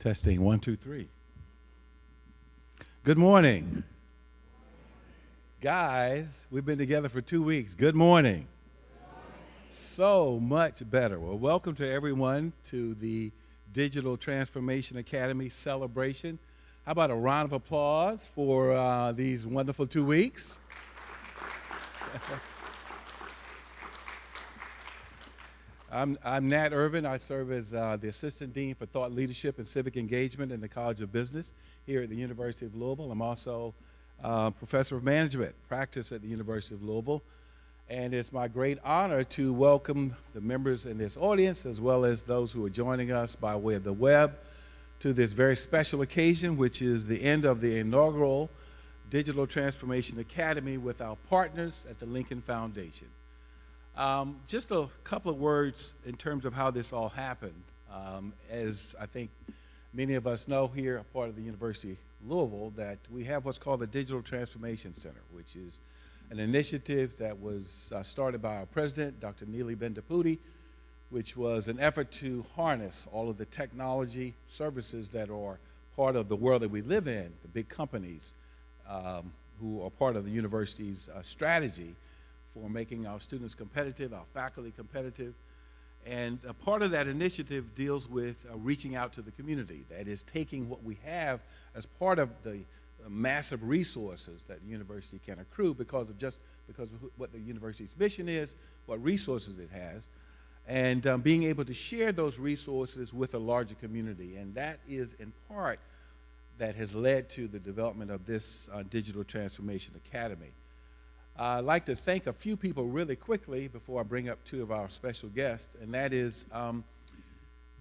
Testing, one, two, three. Good morning. Guys, we've been together for 2 weeks. Good morning. So much better. Well, welcome to everyone to the Digital Transformation Academy celebration. How about a round of applause for these wonderful 2 weeks? I'm Nat Irvin. I serve as the Assistant Dean for Thought Leadership and Civic Engagement in the College of Business here at the University of Louisville. I'm also Professor of Management, practice at the University of Louisville. And it's my great honor to welcome the members in this audience, as well as those who are joining us by way of the web, to this very special occasion, which is the end of the inaugural Digital Transformation Academy with our partners at the Lincoln Foundation. Just a couple of words in terms of how this all happened. As I think many of us know here, a part of the University of Louisville, that we have what's called the Digital Transformation Center, which is an initiative that was started by our president, Dr. Neeli Bendapudi, which was an effort to harness all of the technology services that are part of the world that we live in, the big companies who are part of the university's strategy for making our students competitive, our faculty competitive. And a part of that initiative deals with reaching out to the community. That is, taking what we have as part of the massive resources that the university can accrue because of what the university's mission is, what resources it has, and being able to share those resources with a larger community. And that is in part that has led to the development of this Digital Transformation Academy. I'd like to thank a few people really quickly before I bring up two of our special guests, and that is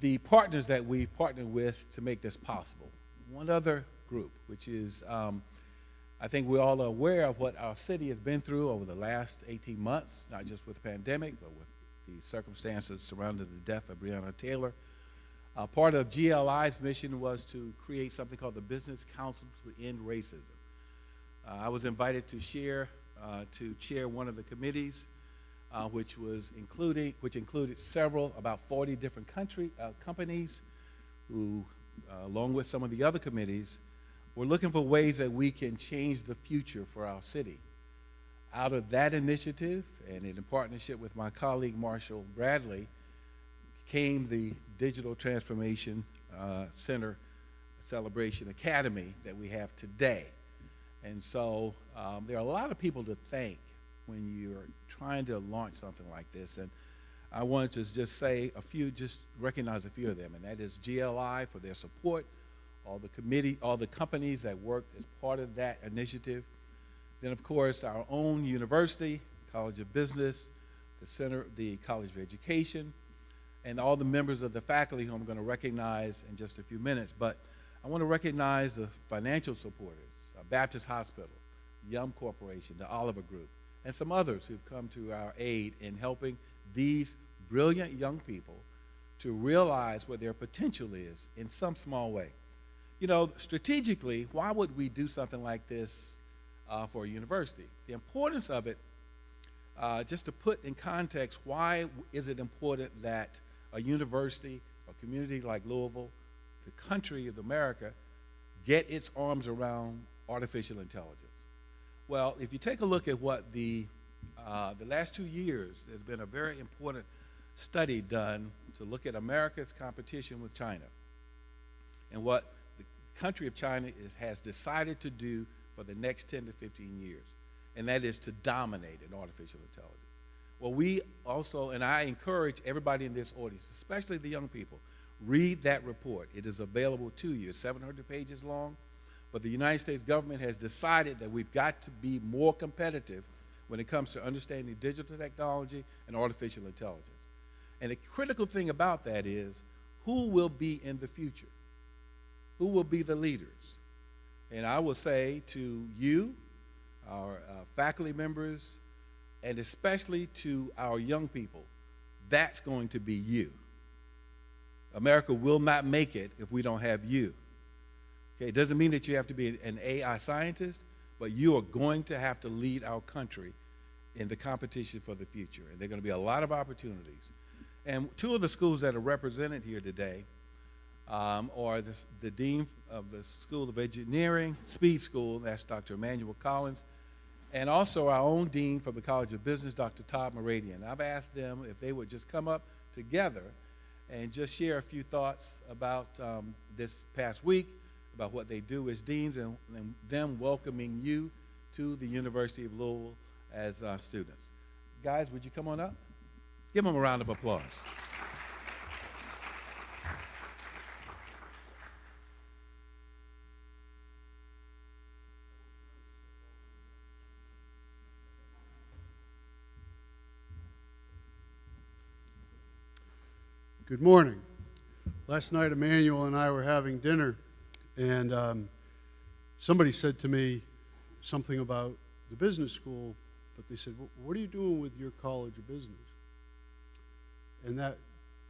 the partners that we've partnered with to make this possible. One other group, which is, I think we're all aware of what our city has been through over the last 18 months, not just with the pandemic, but with the circumstances surrounding the death of Breonna Taylor. Part of GLI's mission was to create something called the Business Council to End Racism. I was invited to chair one of the committees, which included about 40 different companies who, along with some of the other committees, were looking for ways that we can change the future for our city. Out of that initiative, and in partnership with my colleague Marshall Bradley, came the Digital Transformation Center Celebration Academy that we have today. And so there are a lot of people to thank when you're trying to launch something like this. And I wanted to just recognize a few of them, and that is GLI for their support, all the companies that worked as part of that initiative. Then, of course, our own university, College of Business, the College of Education, and all the members of the faculty who I'm going to recognize in just a few minutes. But I want to recognize the financial supporters, Baptist Hospital, Yum Corporation, the Oliver Group, and some others who've come to our aid in helping these brilliant young people to realize what their potential is in some small way. You know, strategically, why would we do something like this for a university? The importance of it, just to put in context, why is it important that a university, a community like Louisville, the country of America, get its arms around artificial intelligence? Well, if you take a look at what the last 2 years, there's been a very important study done to look at America's competition with China and what the country of China has decided to do for the next 10 to 15 years, and that is to dominate in artificial intelligence. Well, we also, and I encourage everybody in this audience, especially the young people, read that report. It is available to you. It's 700 pages long. But the United States government has decided that we've got to be more competitive when it comes to understanding digital technology and artificial intelligence. And the critical thing about that is who will be in the future? Who will be the leaders? And I will say to you, our faculty members, and especially to our young people, that's going to be you. America will not make it if we don't have you. Okay, it doesn't mean that you have to be an AI scientist, but you are going to have to lead our country in the competition for the future. And there are going to be a lot of opportunities. And two of the schools that are represented here today or the Dean of the School of Engineering, Speed School, that's Dr. Emmanuel Collins, and also our own Dean from the College of Business, Dr. Todd Moradian. I've asked them if they would just come up together and just share a few thoughts about this past week, about what they do as deans, and them welcoming you to the University of Louisville as students. Guys, would you come on up? Give them a round of applause. Good morning. Last night, Emmanuel and I were having dinner, and somebody said to me something about the business school, but they said, what are you doing with your College of Business? And that,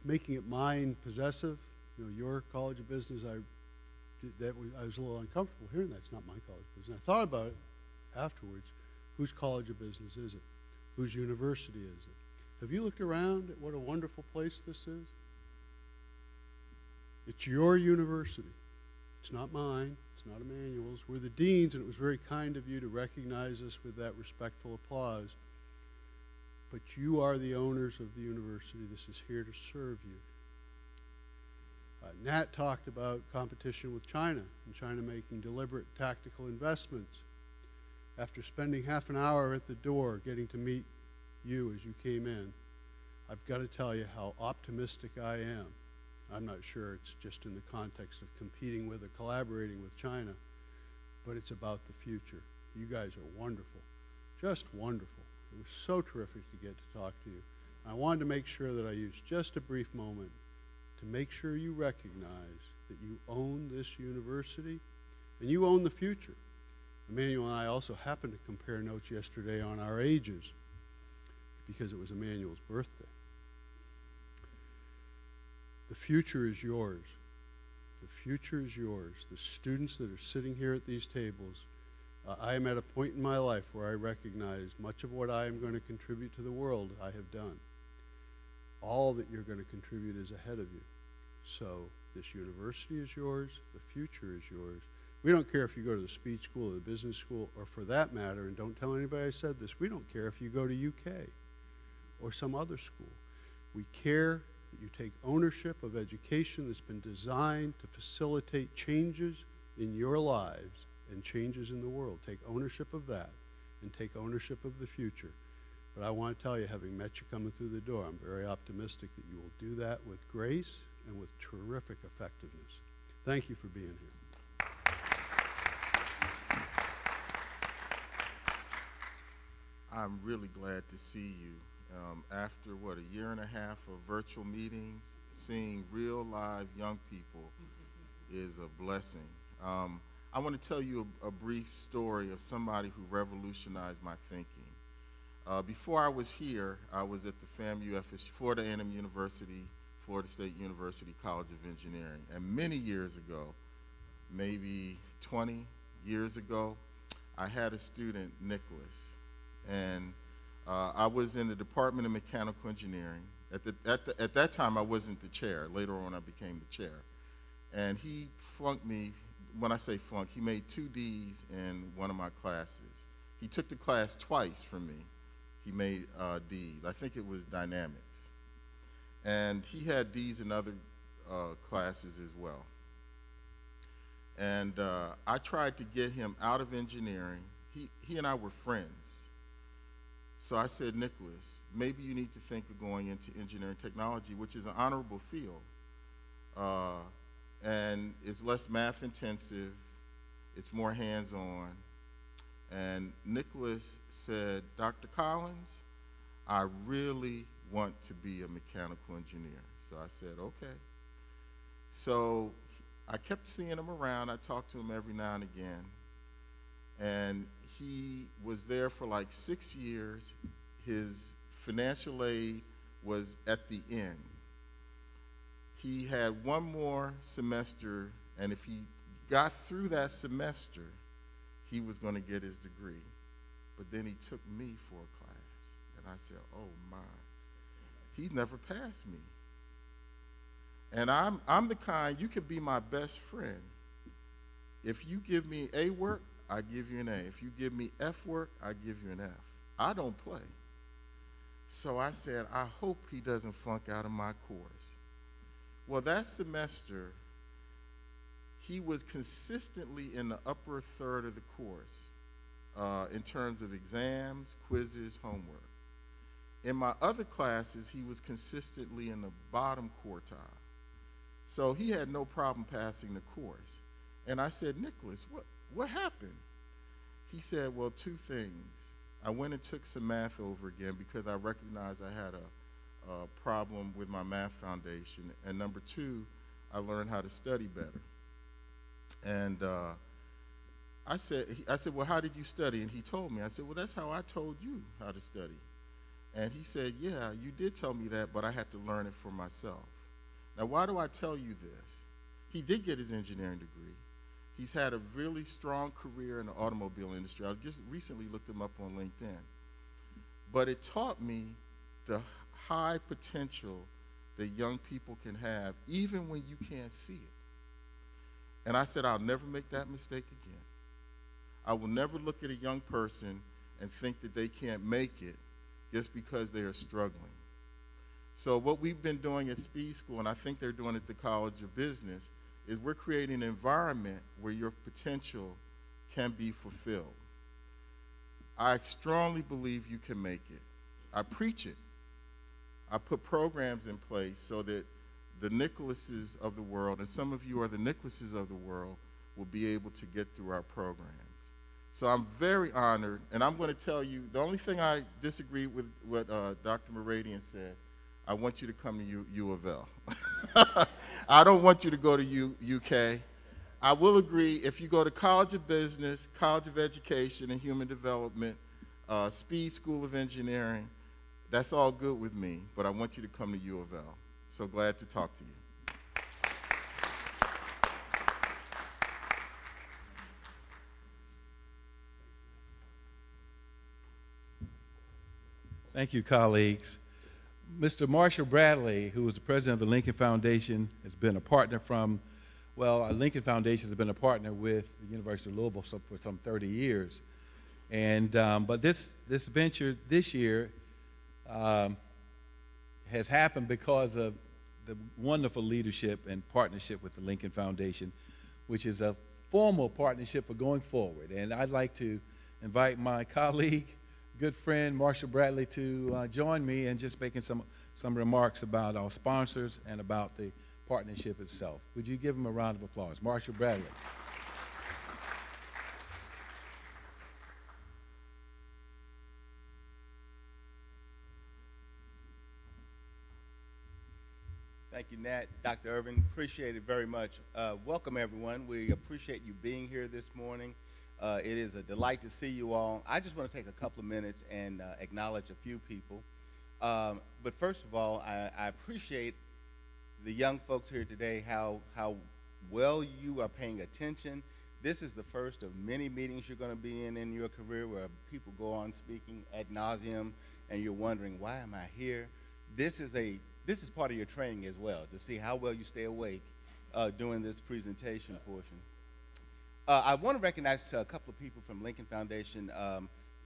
making it mine possessive, your College of Business, I was a little uncomfortable hearing that. It's not my College of Business. I thought about it afterwards. Whose College of Business is it? Whose university is it? Have you looked around at what a wonderful place this is? It's your university. It's not mine. It's not Emmanuel's. We're the deans, and it was very kind of you to recognize us with that respectful applause. But you are the owners of the university. This is here to serve you. Nat talked about competition with China, and China making deliberate tactical investments. After spending half an hour at the door getting to meet you as you came in, I've got to tell you how optimistic I am. I'm not sure it's just in the context of competing with or collaborating with China, but it's about the future. You guys are wonderful, just wonderful. It was so terrific to get to talk to you. I wanted to make sure that I used just a brief moment to make sure you recognize that you own this university and you own the future. Emmanuel and I also happened to compare notes yesterday on our ages because it was Emmanuel's birthday. The future is yours. The future is yours. The students that are sitting here at these tables, I am at a point in my life where I recognize much of what I am going to contribute to the world I have done. All that you're going to contribute is ahead of you. So this university is yours. The future is yours. We don't care if you go to the speech school or the business school, or for that matter, and don't tell anybody I said this, we don't care if you go to UK or some other school. We care that you take ownership of education that's been designed to facilitate changes in your lives and changes in the world. Take ownership of that and take ownership of the future. But I want to tell you, having met you coming through the door, I'm very optimistic that you will do that with grace and with terrific effectiveness. Thank you for being here. I'm really glad to see you. After, a year and a half of virtual meetings, seeing real live young people is a blessing. I want to tell you a brief story of somebody who revolutionized my thinking. Before I was here, I was at the FAMU, Florida A&M University, Florida State University College of Engineering. And many years ago, maybe 20 years ago, I had a student, Nicholas, and I was in the Department of Mechanical Engineering. At that time, I wasn't the chair. Later on, I became the chair. And he flunked me. When I say flunk, he made 2 Ds in one of my classes. He took the class twice from me. He made Ds. I think it was dynamics. And he had Ds in other classes as well. And I tried to get him out of engineering. He and I were friends. So I said, Nicholas, maybe you need to think of going into engineering technology, which is an honorable field. And it's less math intensive, it's more hands-on. And Nicholas said, Dr. Collins, I really want to be a mechanical engineer. So I said, okay. So I kept seeing him around. I talked to him every now and again. And he was there for like 6 years. His financial aid was at the end. He had one more semester, and if he got through that semester, he was going to get his degree. But then he took me for a class, and I said, oh my, he never passed me. And I'm the kind, you could be my best friend. If you give me A work, I give you an A. If you give me F work, I give you an F. I don't play. So I said, I hope he doesn't flunk out of my course. Well, that semester, he was consistently in the upper third of the course in terms of exams, quizzes, homework. In my other classes, he was consistently in the bottom quartile. So he had no problem passing the course. And I said, Nicholas, what happened? He said, well, two things. I went and took some math over again because I recognized I had a problem with my math foundation. And number two, I learned how to study better. And I said, well, how did you study? And he told me. I said, well, that's how I told you how to study. And he said, yeah, you did tell me that, but I had to learn it for myself. Now, why do I tell you this? He did get his engineering degree. He's had a really strong career in the automobile industry. I just recently looked him up on LinkedIn. But it taught me the high potential that young people can have, even when you can't see it. And I said, I'll never make that mistake again. I will never look at a young person and think that they can't make it just because they are struggling. So what we've been doing at Speed School, and I think they're doing it at the College of Business, is we're creating an environment where your potential can be fulfilled. I strongly believe you can make it. I preach it. I put programs in place so that the Nicholases of the world, and some of you are the Nicholases of the world, will be able to get through our programs. So I'm very honored, and I'm going to tell you, the only thing I disagree with what Dr. Moradian said, I want you to come to U of L. I don't want you to go to UK. I will agree, if you go to College of Business, College of Education and Human Development, Speed School of Engineering, that's all good with me, but I want you to come to U of L. So glad to talk to you. Thank you, colleagues. Mr. Marshall Bradley, who is the president of the Lincoln Foundation, has been a partner Lincoln Foundation has been a partner with the University of Louisville for some 30 years. And, but this venture this year has happened because of the wonderful leadership and partnership with the Lincoln Foundation, which is a formal partnership for going forward. And I'd like to invite my colleague, good friend Marshall Bradley, to join me in just making some remarks about our sponsors and about the partnership itself. Would you give him a round of applause? Marshall Bradley. Thank you, Nat. Dr. Irvin, appreciate it very much. Welcome, everyone. We appreciate you being here this morning. It is a delight to see you all. I just want to take a couple of minutes and acknowledge a few people. But first of all, I appreciate the young folks here today, how well you are paying attention. This is the first of many meetings you're going to be in your career where people go on speaking ad nauseum and you're wondering, why am I here? This is part of your training as well, to see how well you stay awake during this presentation portion. I want to recognize a couple of people from Lincoln Foundation.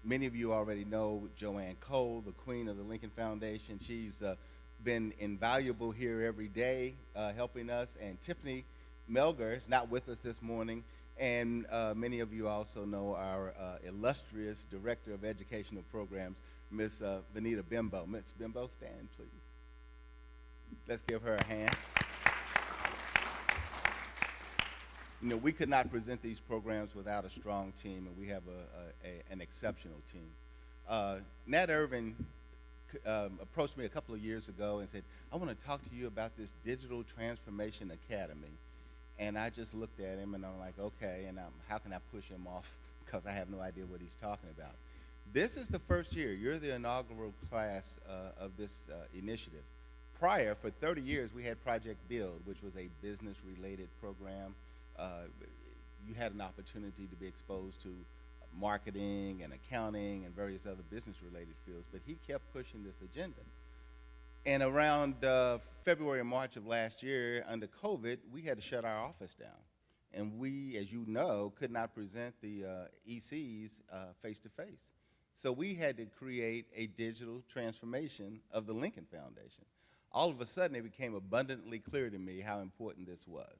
Many of you already know Joanne Cole, the queen of the Lincoln Foundation. She's been invaluable here every day helping us. And Tiffany Melger is not with us this morning. And many of you also know our illustrious Director of Educational Programs, Ms. Vanita Bimbo. Ms. Bimbo, stand, please. Let's give her a hand. You know, we could not present these programs without a strong team, and we have an exceptional team. Nat Irvin approached me a couple of years ago and said, I want to talk to you about this Digital Transformation Academy. And I just looked at him, and I'm like, okay, and how can I push him off, because I have no idea what he's talking about. This is the first year. You're the inaugural class of this initiative. Prior, for 30 years, we had Project Build, which was a business-related program. You had an opportunity to be exposed to marketing and accounting and various other business-related fields, but he kept pushing this agenda. And around February and March of last year, under COVID, we had to shut our office down. And we, as you know, could not present the ECs face to face. So we had to create a digital transformation of the Lincoln Foundation. All of a sudden, it became abundantly clear to me how important this was.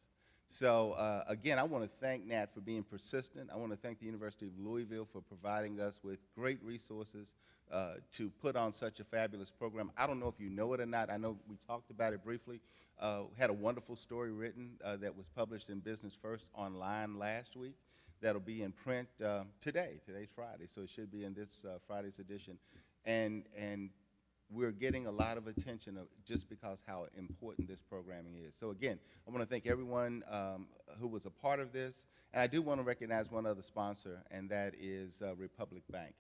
So again, I want to thank Nat for being persistent. I want to thank the University of Louisville for providing us with great resources to put on such a fabulous program. I don't know if you know it or not. I know we talked about it briefly. Had a wonderful story written that was published in Business First online last week. That'll be in print today. Today's Friday, so it should be in this Friday's edition. And we're getting a lot of attention just because how important this programming is. So again, I want to thank everyone who was a part of this. And I do want to recognize one other sponsor, and that is Republic Bank.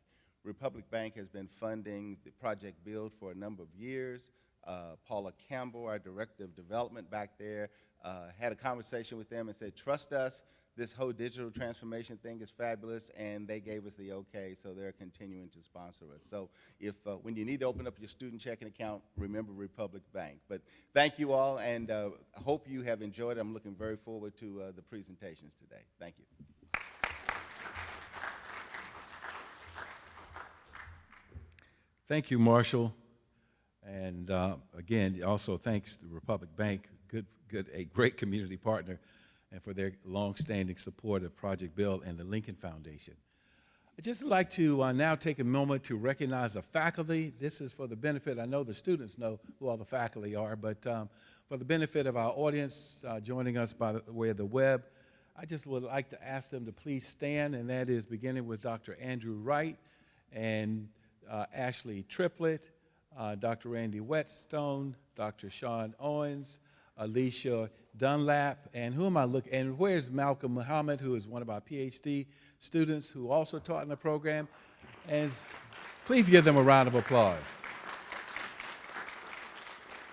Republic Bank has been funding the Project Build for a number of years. Paula Campbell, our Director of Development back there, had a conversation with them and said, trust us, this whole digital transformation thing is fabulous, and they gave us the okay, so they're continuing to sponsor us. So if when you need to open up your student checking account, remember Republic Bank. But thank you all, and I hope you have enjoyed it. I'm looking very forward to the presentations today. Thank you. Thank you, Marshall. And again, also thanks to Republic Bank, a great community partner, and for their long-standing support of Project Build and the Lincoln Foundation. I'd just like to now take a moment to recognize the faculty. This is for the benefit, I know the students know who all the faculty are, but for the benefit of our audience joining us by the way of the web, I just would like to ask them to please stand, and that is beginning with Dr. Andrew Wright and Ashley Triplett, Dr. Randy Whetstone, Dr. Sean Owens, Alicia Dunlap, and who am I looking, and where's Malcolm Muhammad, who is one of our PhD students who also taught in the program, and please give them a round of applause.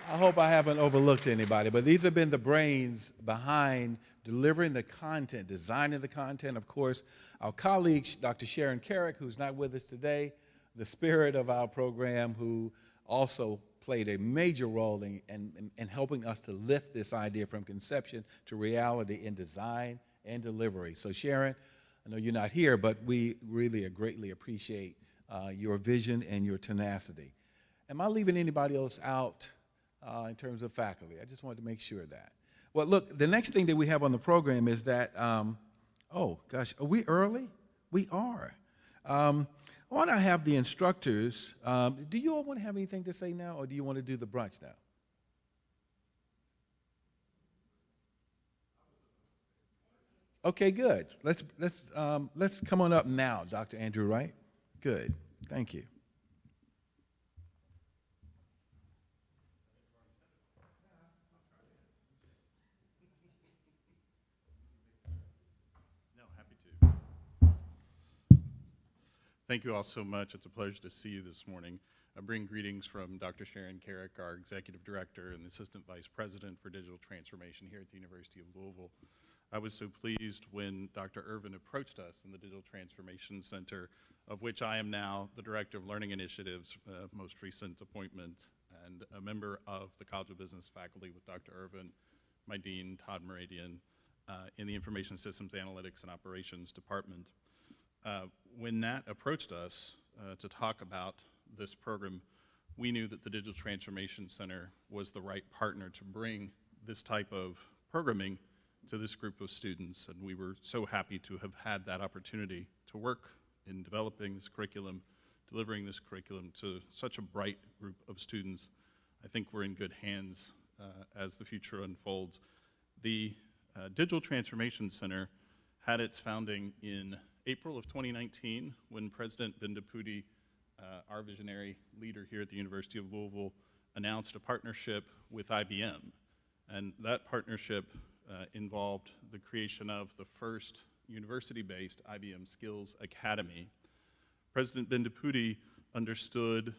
I hope I haven't overlooked anybody, but these have been the brains behind delivering the content, designing the content. Of course, our colleague, Dr. Sharon Carrick, who's not with us today, the spirit of our program, who also played a major role in helping us to lift this idea from conception to reality in design and delivery. So Sharon, I know you're not here, but we really greatly appreciate your vision and your tenacity. Am I leaving anybody else out in terms of faculty? I just wanted to make sure of that. Well, look, the next thing that we have on the program is that, oh gosh, are we early? We are. I want to have the instructors, do you all want to have anything to say now, or do you want to do the brunch now? Okay, good. Let's come on up now, Dr. Andrew Wright. Good, thank you. Thank you all so much. It's a pleasure to see you this morning. I bring greetings from Dr. Sharon Carrick, our Executive Director and Assistant Vice President for Digital Transformation here at the University of Louisville. I was so pleased when Dr. Irvin approached us in the Digital Transformation Center, of which I am now the Director of Learning Initiatives, most recent appointment, and a member of the College of Business faculty with Dr. Irvin, my Dean, Todd Meridian, in the Information Systems Analytics and Operations Department. When Nat approached us to talk about this program, we knew that the Digital Transformation Center was the right partner to bring this type of programming to this group of students, and we were so happy to have had that opportunity to work in developing this curriculum, delivering this curriculum to such a bright group of students. I think we're in good hands as the future unfolds. The Digital Transformation Center had its founding in April of 2019, when President Bendapudi, our visionary leader here at the University of Louisville, announced a partnership with IBM. And that partnership involved the creation of the first university-based IBM Skills Academy. President Bendapudi understood,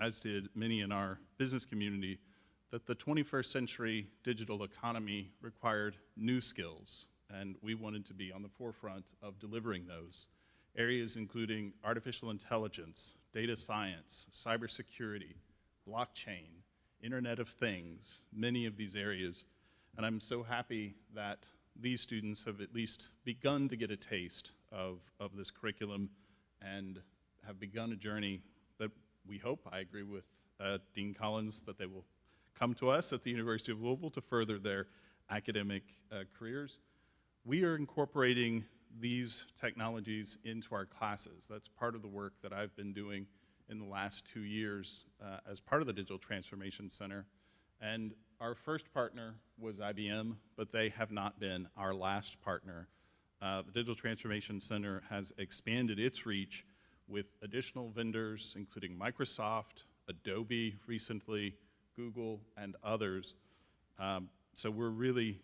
as did many in our business community, that the 21st century digital economy required new skills, and we wanted to be on the forefront of delivering those. Areas including artificial intelligence, data science, cybersecurity, blockchain, Internet of Things, many of these areas. And I'm so happy that these students have at least begun to get a taste of this curriculum and have begun a journey that we hope, I agree with Dean Collins, that they will come to us at the University of Louisville to further their academic careers. We are incorporating these technologies into our classes. That's part of the work that I've been doing in the last 2 years as part of the Digital Transformation Center. And our first partner was IBM, but they have not been our last partner. The Digital Transformation Center has expanded its reach with additional vendors, including Microsoft, Adobe recently, Google, and others. So we're really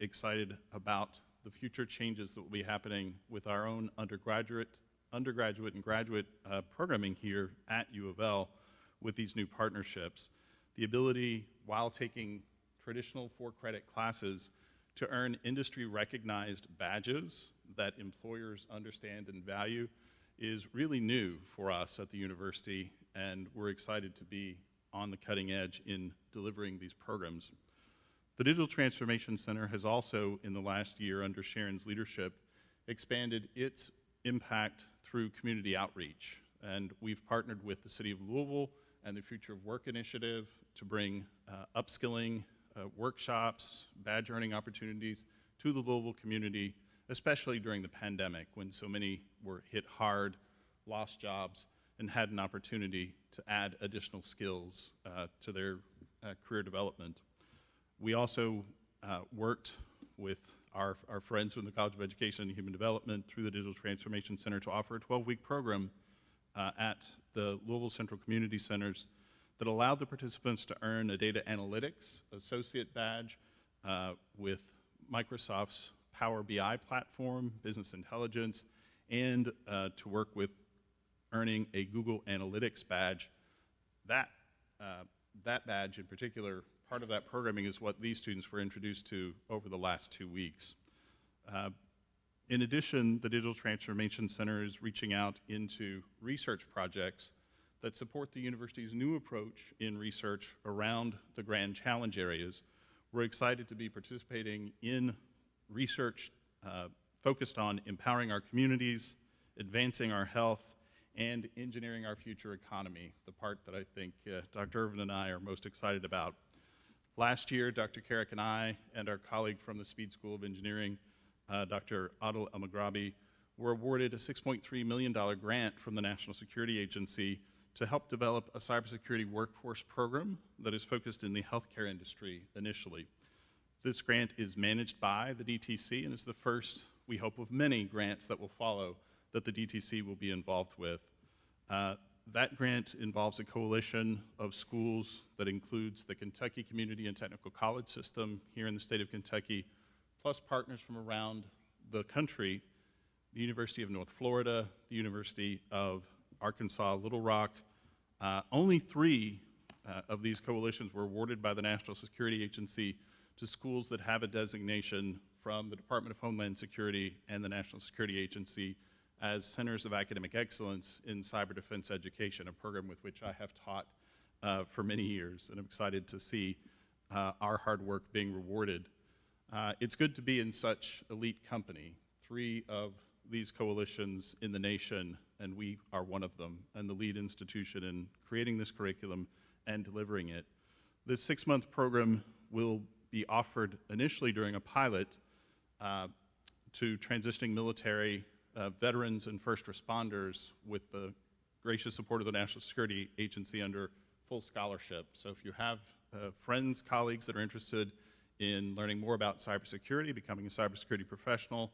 excited about the future changes that will be happening with our own undergraduate and graduate programming here at U of L with these new partnerships. The ability, while taking traditional 4-credit classes, to earn industry-recognized badges that employers understand and value is really new for us at the university, and we're excited to be on the cutting edge in delivering these programs. The Digital Transformation Center has also, in the last year under Sharon's leadership, expanded its impact through community outreach. And we've partnered with the City of Louisville and the Future of Work Initiative to bring upskilling workshops, badge earning opportunities to the Louisville community, especially during the pandemic when so many were hit hard, lost jobs, and had an opportunity to add additional skills to their career development. We also worked with our friends from the College of Education and Human Development through the Digital Transformation Center to offer a 12-week program at the Louisville Central Community Centers that allowed the participants to earn a data analytics associate badge with Microsoft's Power BI platform, business intelligence, and to work with earning a Google Analytics badge. That badge in particular, part of that programming is what these students were introduced to over the last 2 weeks. In addition, the Digital Transformation Center is reaching out into research projects that support the university's new approach in research around the grand challenge areas. We're excited to be participating in research focused on empowering our communities, advancing our health, and engineering our future economy, the part that I think Dr. Irvin and I are most excited about. Last year, Dr. Carrick and I and our colleague from the Speed School of Engineering, Dr. Adil Elmaghrabi, were awarded a $6.3 million grant from the National Security Agency to help develop a cybersecurity workforce program that is focused in the healthcare industry initially. This grant is managed by the DTC and is the first, we hope, of many grants that will follow that the DTC will be involved with. That grant involves a coalition of schools that includes the Kentucky Community and Technical College System here in the state of Kentucky, plus partners from around the country, the University of North Florida, the University of Arkansas, Little Rock. Only 3 of these coalitions were awarded by the National Security Agency to schools that have a designation from the Department of Homeland Security and the National Security Agency as Centers of Academic Excellence in Cyber Defense Education, a program with which I have taught for many years, and I'm excited to see our hard work being rewarded. It's good to be in such elite company. 3 of these coalitions in the nation, and we are one of them, and the lead institution in creating this curriculum and delivering it. This 6-month program will be offered initially during a pilot to transitioning military veterans and first responders with the gracious support of the National Security Agency under full scholarship. So if you have friends, colleagues that are interested in learning more about cybersecurity, becoming a cybersecurity professional,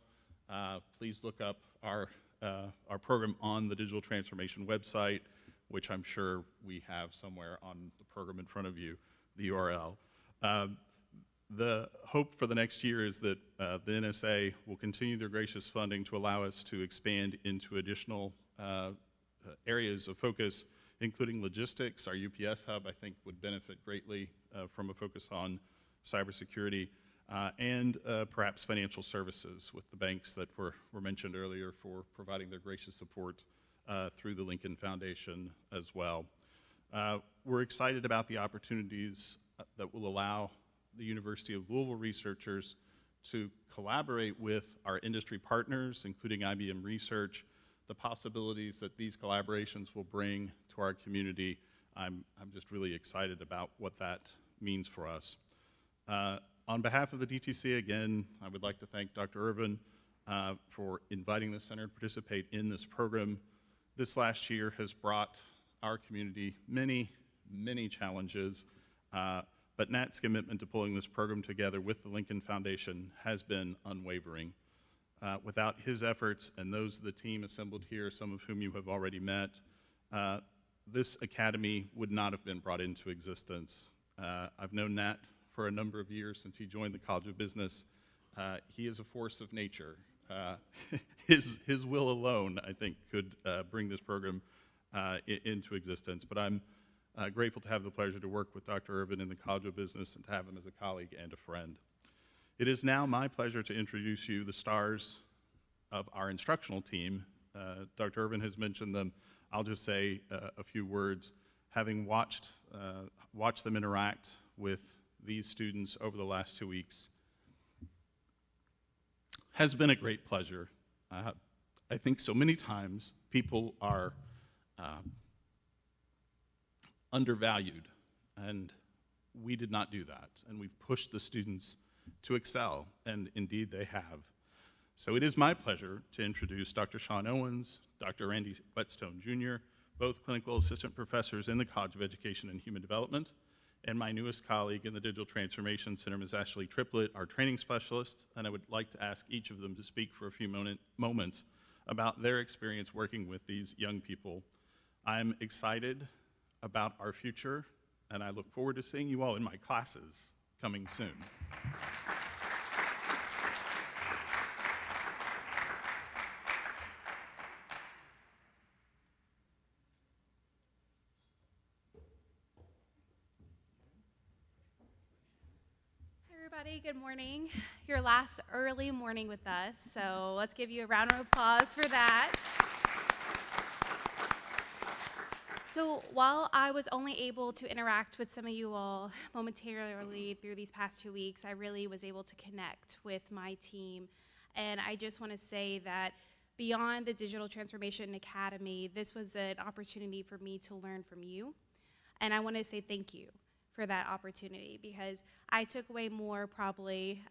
please look up our program on the Digital Transformation website, which I'm sure we have somewhere on the program in front of you, the URL. The hope for the next year is that the NSA will continue their gracious funding to allow us to expand into additional areas of focus, including logistics. Our UPS hub, I think, would benefit greatly from a focus on cybersecurity, and perhaps financial services with the banks that were mentioned earlier for providing their gracious support through the Lincoln Foundation as well. We're excited about the opportunities that will allow the University of Louisville researchers to collaborate with our industry partners, including IBM Research, the possibilities that these collaborations will bring to our community. I'm just really excited about what that means for us. On behalf of the DTC, again, I would like to thank Dr. Irvin for inviting the center to participate in this program. This last year has brought our community many, many challenges, but Nat's commitment to pulling this program together with the Lincoln Foundation has been unwavering. Without his efforts and those of the team assembled here, some of whom you have already met, this academy would not have been brought into existence. I've known Nat for a number of years since he joined the College of Business. He is a force of nature. His will alone, I think, could bring this program into existence. But I'm grateful to have the pleasure to work with Dr. Irvin in the College of Business and to have him as a colleague and a friend. It is now my pleasure to introduce you the stars of our instructional team. Dr. Irvin has mentioned them. I'll just say a few words. Having watched them interact with these students over the last 2 weeks has been a great pleasure. I think so many times people are undervalued, and we did not do that. And we've pushed the students to excel, and indeed they have. So it is my pleasure to introduce Dr. Sean Owens, Dr. Randy Whetstone Jr., both clinical assistant professors in the College of Education and Human Development, and my newest colleague in the Digital Transformation Center, Ms. Ashley Triplett, our training specialist, and I would like to ask each of them to speak for a few moments about their experience working with these young people. I'm excited about our future, and I look forward to seeing you all in my classes coming soon. Everybody, good morning. Your last early morning with us, so let's give you a round of applause for that. So while I was only able to interact with some of you all momentarily through these past 2 weeks, I really was able to connect with my team. And I just want to say that beyond the Digital Transformation Academy, this was an opportunity for me to learn from you. And I want to say thank you for that opportunity, because I took away more probably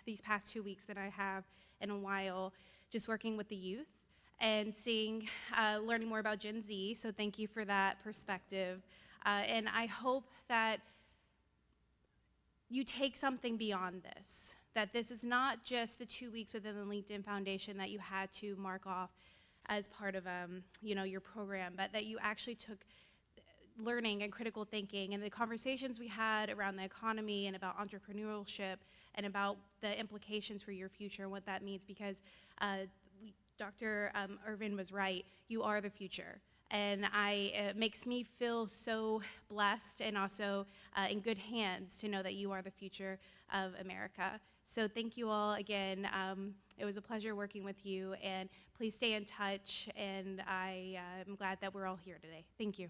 these past 2 weeks than I have in a while, just working with the youth and learning more about Gen Z. So thank you for that perspective. And I hope that you take something beyond this, that this is not just the 2 weeks within the LinkedIn Foundation that you had to mark off as part of your program, but that you actually took learning and critical thinking and the conversations we had around the economy and about entrepreneurship and about the implications for your future and what that means, because Dr. Irvin was right. You are the future. And it makes me feel so blessed and also in good hands to know that you are the future of America. So thank you all again. It was a pleasure working with you, and please stay in touch, and I am glad that we're all here today. Thank you.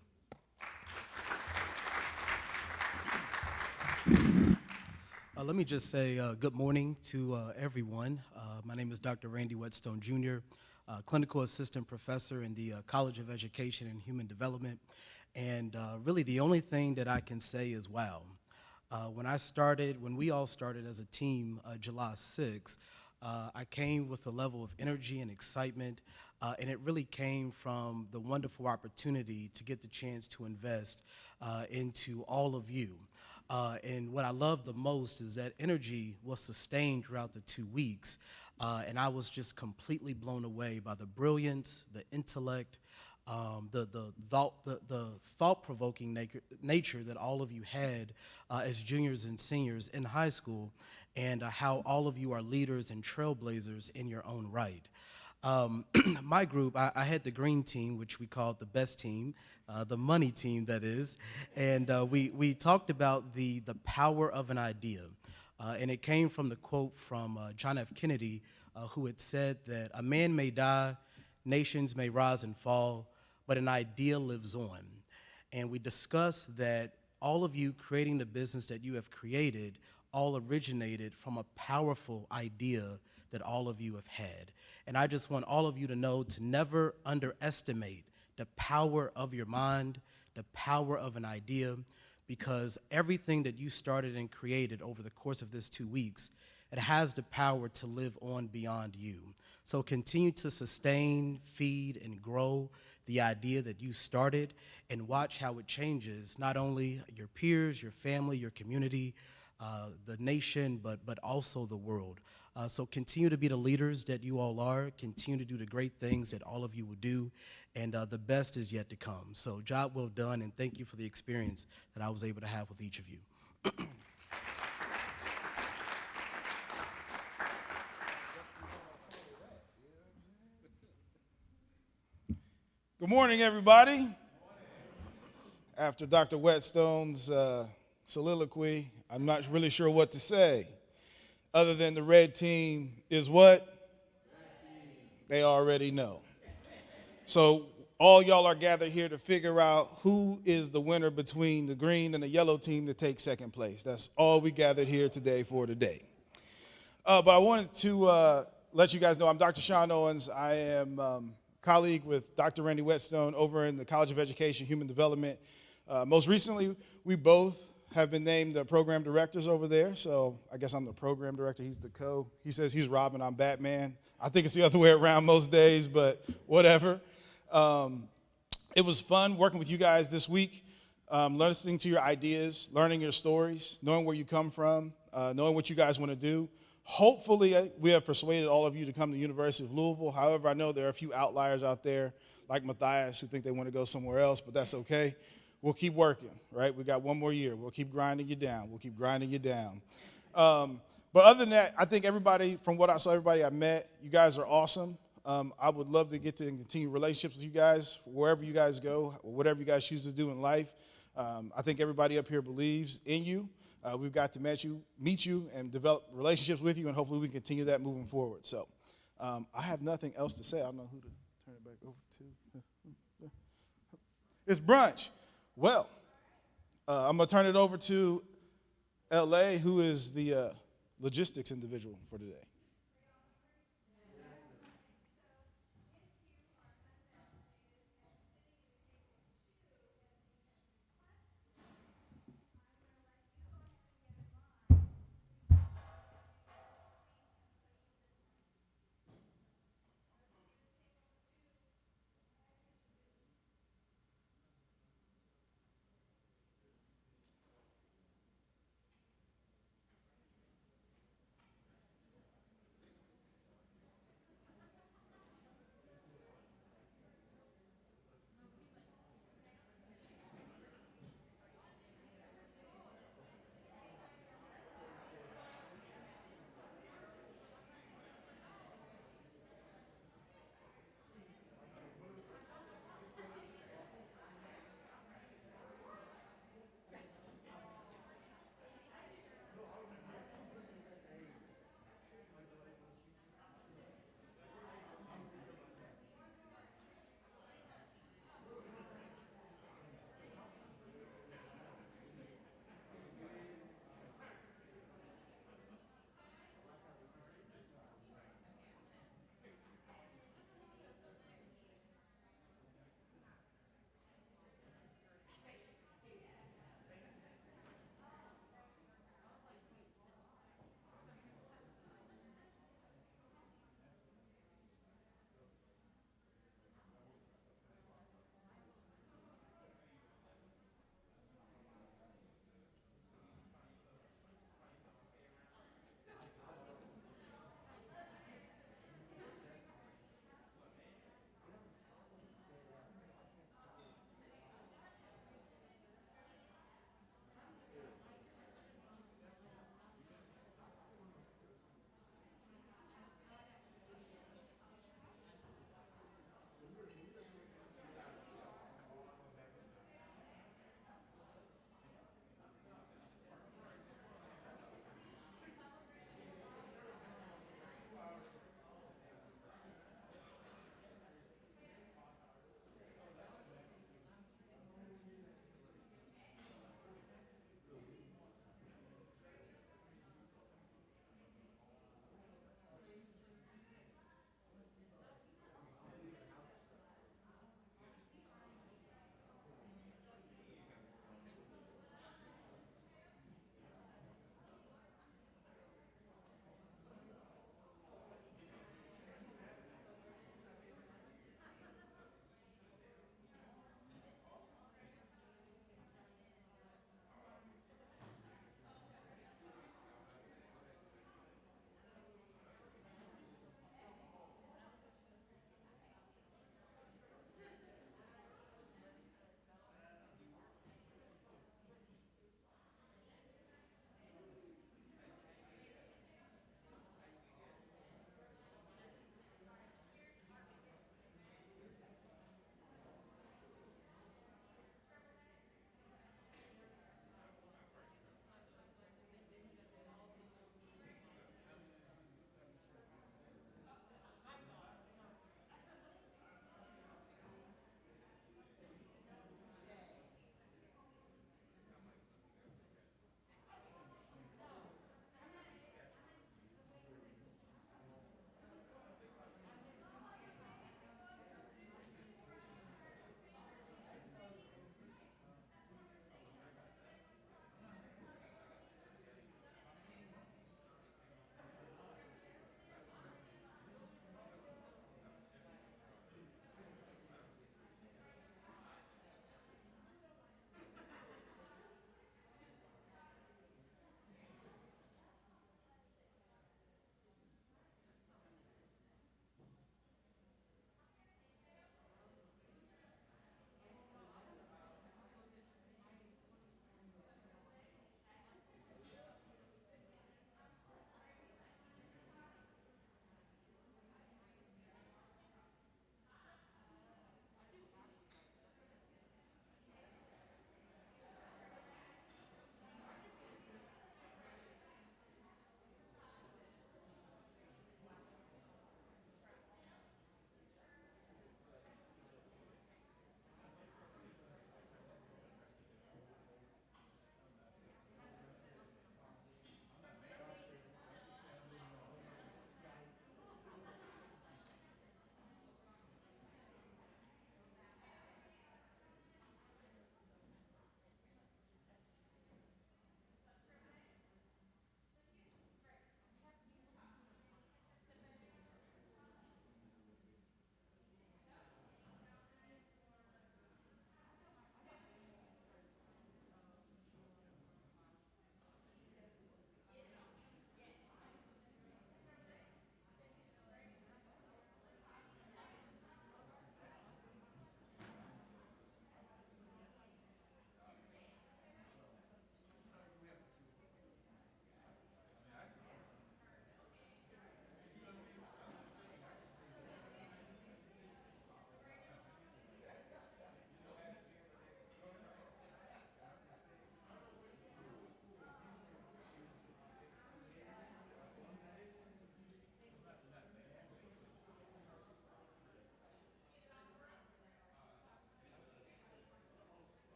Let me just say good morning to everyone. My name is Dr. Randy Whetstone Jr., clinical assistant professor in the College of Education and Human Development. And really the only thing that I can say is wow. When we all started as a team July 6th, I came with a level of energy and excitement, and it really came from the wonderful opportunity to get the chance to invest into all of you. And what I love the most is that energy was sustained throughout the 2 weeks, and I was just completely blown away by the brilliance, the intellect, the thought-provoking nature that all of you had as juniors and seniors in high school, and how all of you are leaders and trailblazers in your own right. My group, I had the green team, which we called the best team, the money team, that is, and we talked about the power of an idea, and it came from the quote from John F. Kennedy, who had said that a man may die, nations may rise and fall, but an idea lives on. And we discussed that all of you creating the business that you have created all originated from a powerful idea that all of you have had. And I just want all of you to know to never underestimate the power of your mind, the power of an idea, because everything that you started and created over the course of this 2 weeks, it has the power to live on beyond you. So continue to sustain, feed, and grow the idea that you started, and watch how it changes not only your peers, your family, your community, the nation, but also the world. So continue to be the leaders that you all are. Continue to do the great things that all of you will do, and the best is yet to come. So job well done, and thank you for the experience that I was able to have with each of you. Good morning, everybody. After Dr. Whetstone's soliloquy, I'm not really sure what to say, other than the red team is what? They already know. So all y'all are gathered here to figure out who is the winner between the green and the yellow team to take second place. That's all we gathered here today for today. But I wanted to let you guys know I'm Dr. Sean Owens. I am colleague with Dr. Randy Whetstone over in the College of Education, Human Development. Most recently, we both have been named program directors over there. So I guess I'm the program director. He's the co. He says he's Robin, I'm Batman. I think it's the other way around most days, but whatever. It was fun working with you guys this week, listening to your ideas, learning your stories, knowing where you come from, knowing what you guys want to do. Hopefully, we have persuaded all of you to come to the University of Louisville. However, I know there are a few outliers out there, like Matthias, who think they want to go somewhere else, but that's okay. We'll keep working, right? We got one more year. We'll keep grinding you down. We'll keep grinding you down. But other than that, I think everybody, from what I saw, everybody I met, you guys are awesome. I would love to get to continue relationships with you guys, wherever you guys go, whatever you guys choose to do in life. I think everybody up here believes in you. We've got to meet you and develop relationships with you, and hopefully we can continue that moving forward. So I have nothing else to say. I don't know who to turn it back over to. It's brunch. Well, I'm going to turn it over to L.A., who is the logistics individual for today.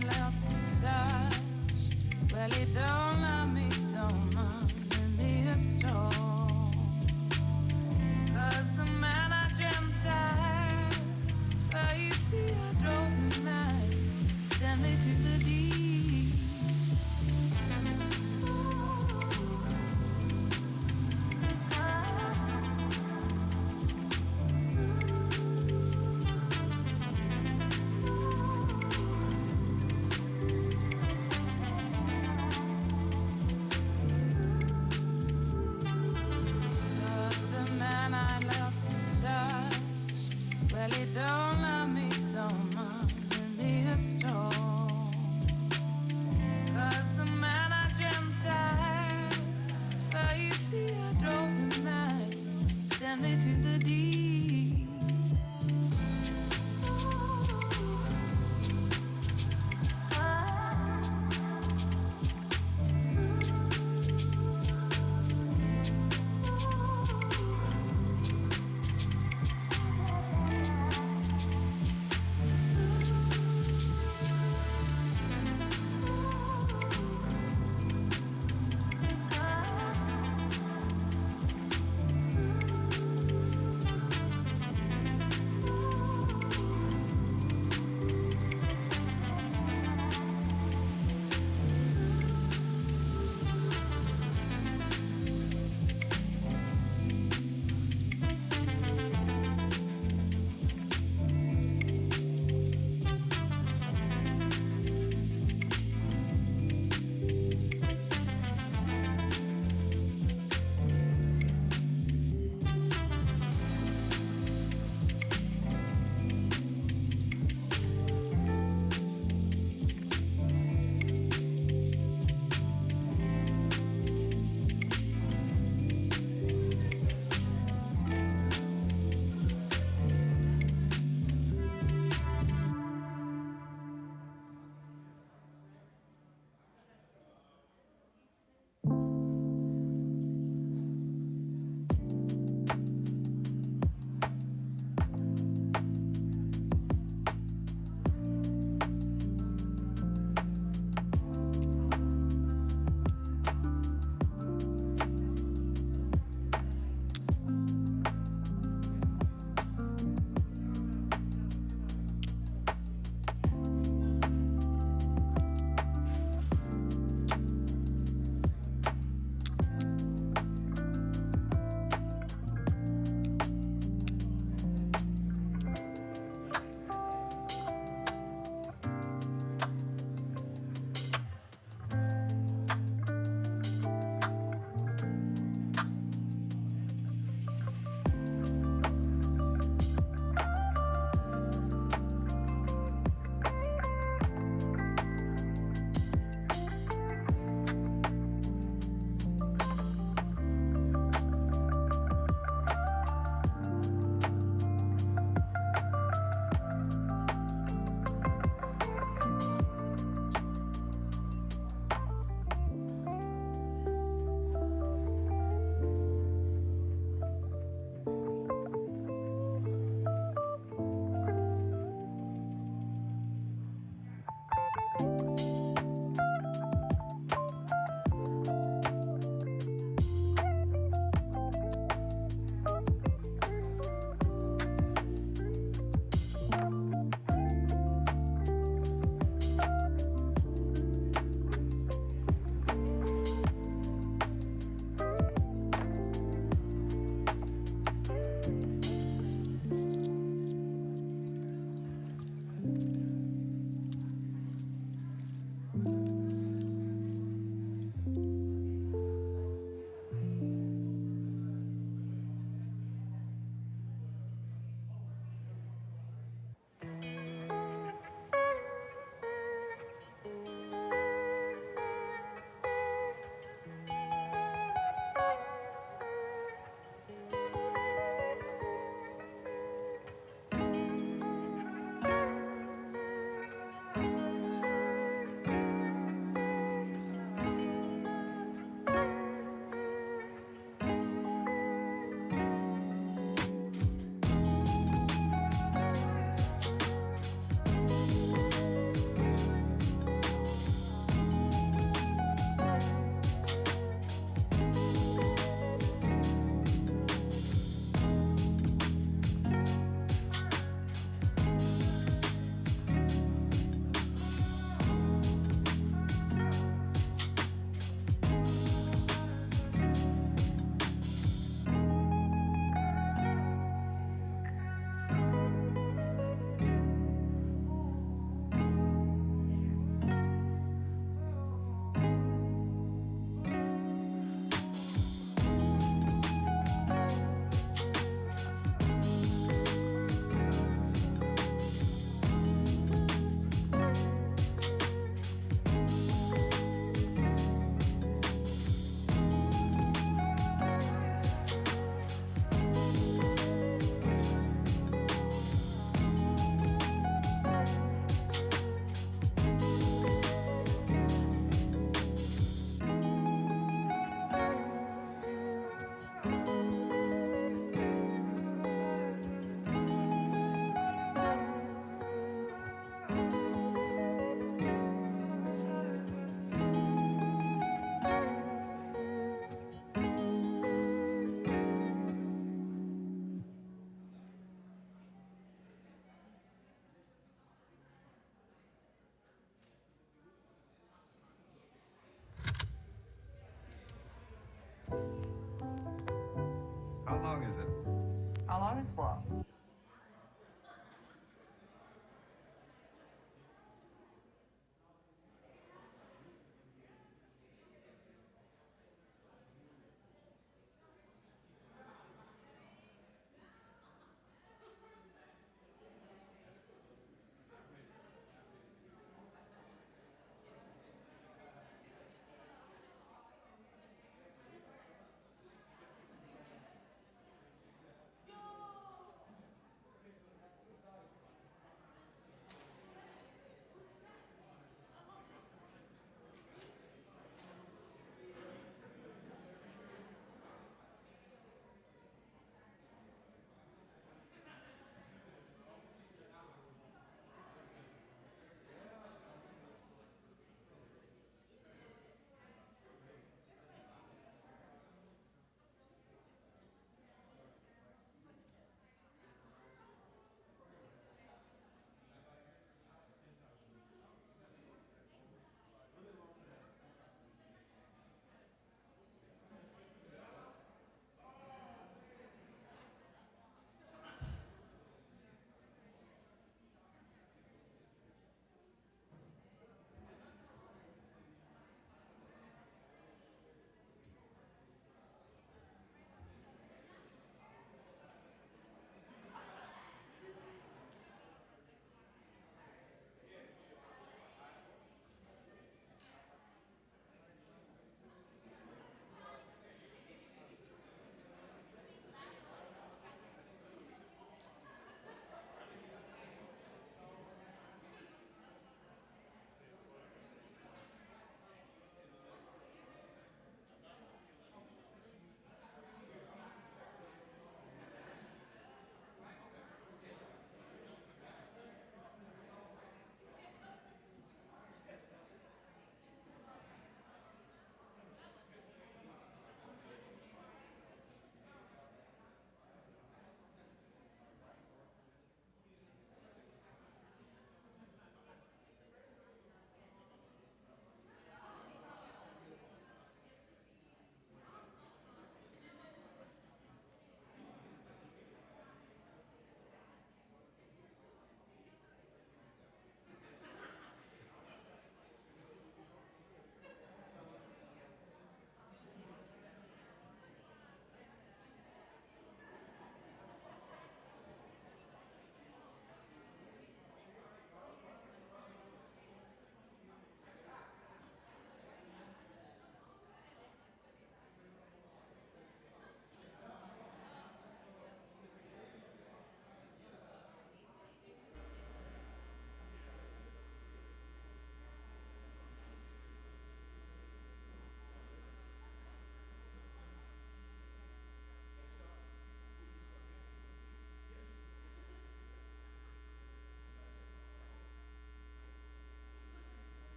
I love to touch. Well, he don't love me so much. Give me a storm. 'Cause the man I dreamt I, well, you see, I drove him mad. Send me to the deep. The man I love to touch, well, he don't love me so much. Give me a storm.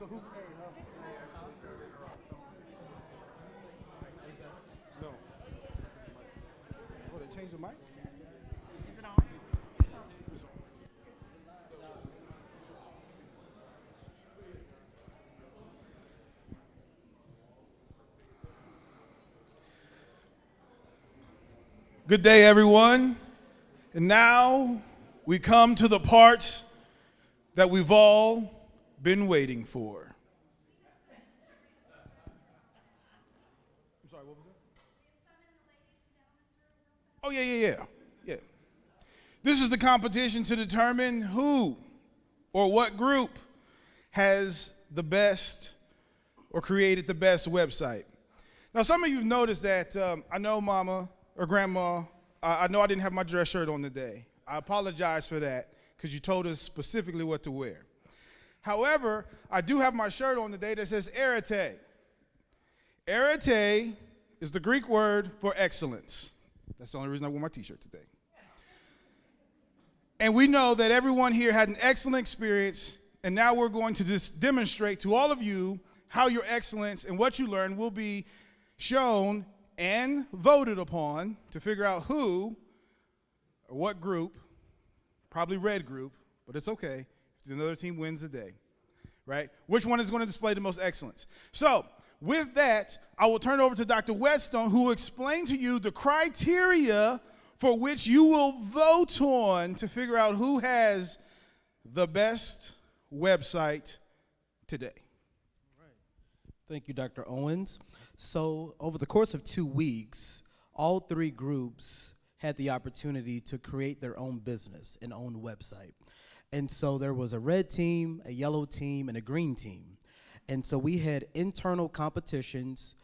So who? No. Oh, they changed the mics? Is it on? Good day, everyone. And now we come to the part that we've all been waiting for. I'm sorry, what was that? Oh, yeah. This is the competition to determine who or what group has the best or created the best website. Now, some of you have noticed that I know Mama or Grandma, I know I didn't have my dress shirt on today. I apologize for that because you told us specifically what to wear. However, I do have my shirt on today that says arete. Arete is the Greek word for excellence. That's the only reason I wore my t-shirt today. And we know that everyone here had an excellent experience, and now we're going to just demonstrate to all of you how your excellence and what you learned will be shown and voted upon to figure out who or what group, probably red group, but it's okay if another team wins the day, right? Which one is going to display the most excellence? So with that, I will turn it over to Dr. Whetstone, who will explain to you the criteria for which you will vote on to figure out who has the best website today. Thank you, Dr. Owens. So over the course of 2 weeks, all three groups had the opportunity to create their own business and own website. And so there was a red team, a yellow team, and a green team. And so we had internal competitions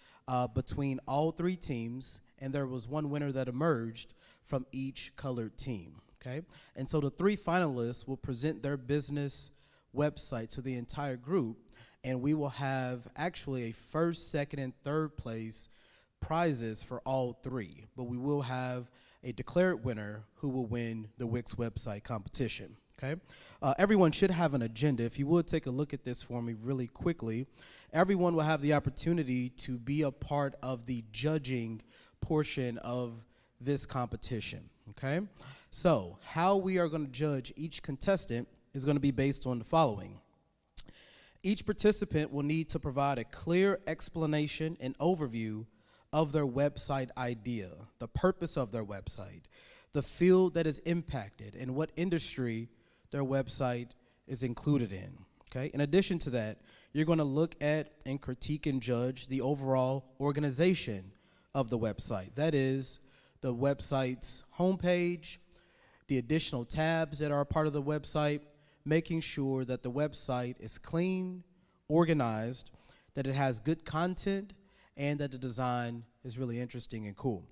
between all three teams, and there was one winner that emerged from each colored team, okay? And so the three finalists will present their business website to the entire group, and we will have actually a first, second, and third place prizes for all three, but we will have a declared winner who will win the Wix website competition, okay? Everyone should have an agenda. If you would take a look at this for me really quickly, everyone will have the opportunity to be a part of the judging portion of this competition, okay? So how we are going to judge each contestant is going to be based on the following. Each participant will need to provide a clear explanation and overview of their website idea, the purpose of their website, the field that is impacted, and what industry their website is included in, okay? In addition to that, you're going to look at and critique and judge the overall organization of the website. That is, the website's homepage, the additional tabs that are a part of the website, making sure that the website is clean, organized, that it has good content, and that the design is really interesting and cool.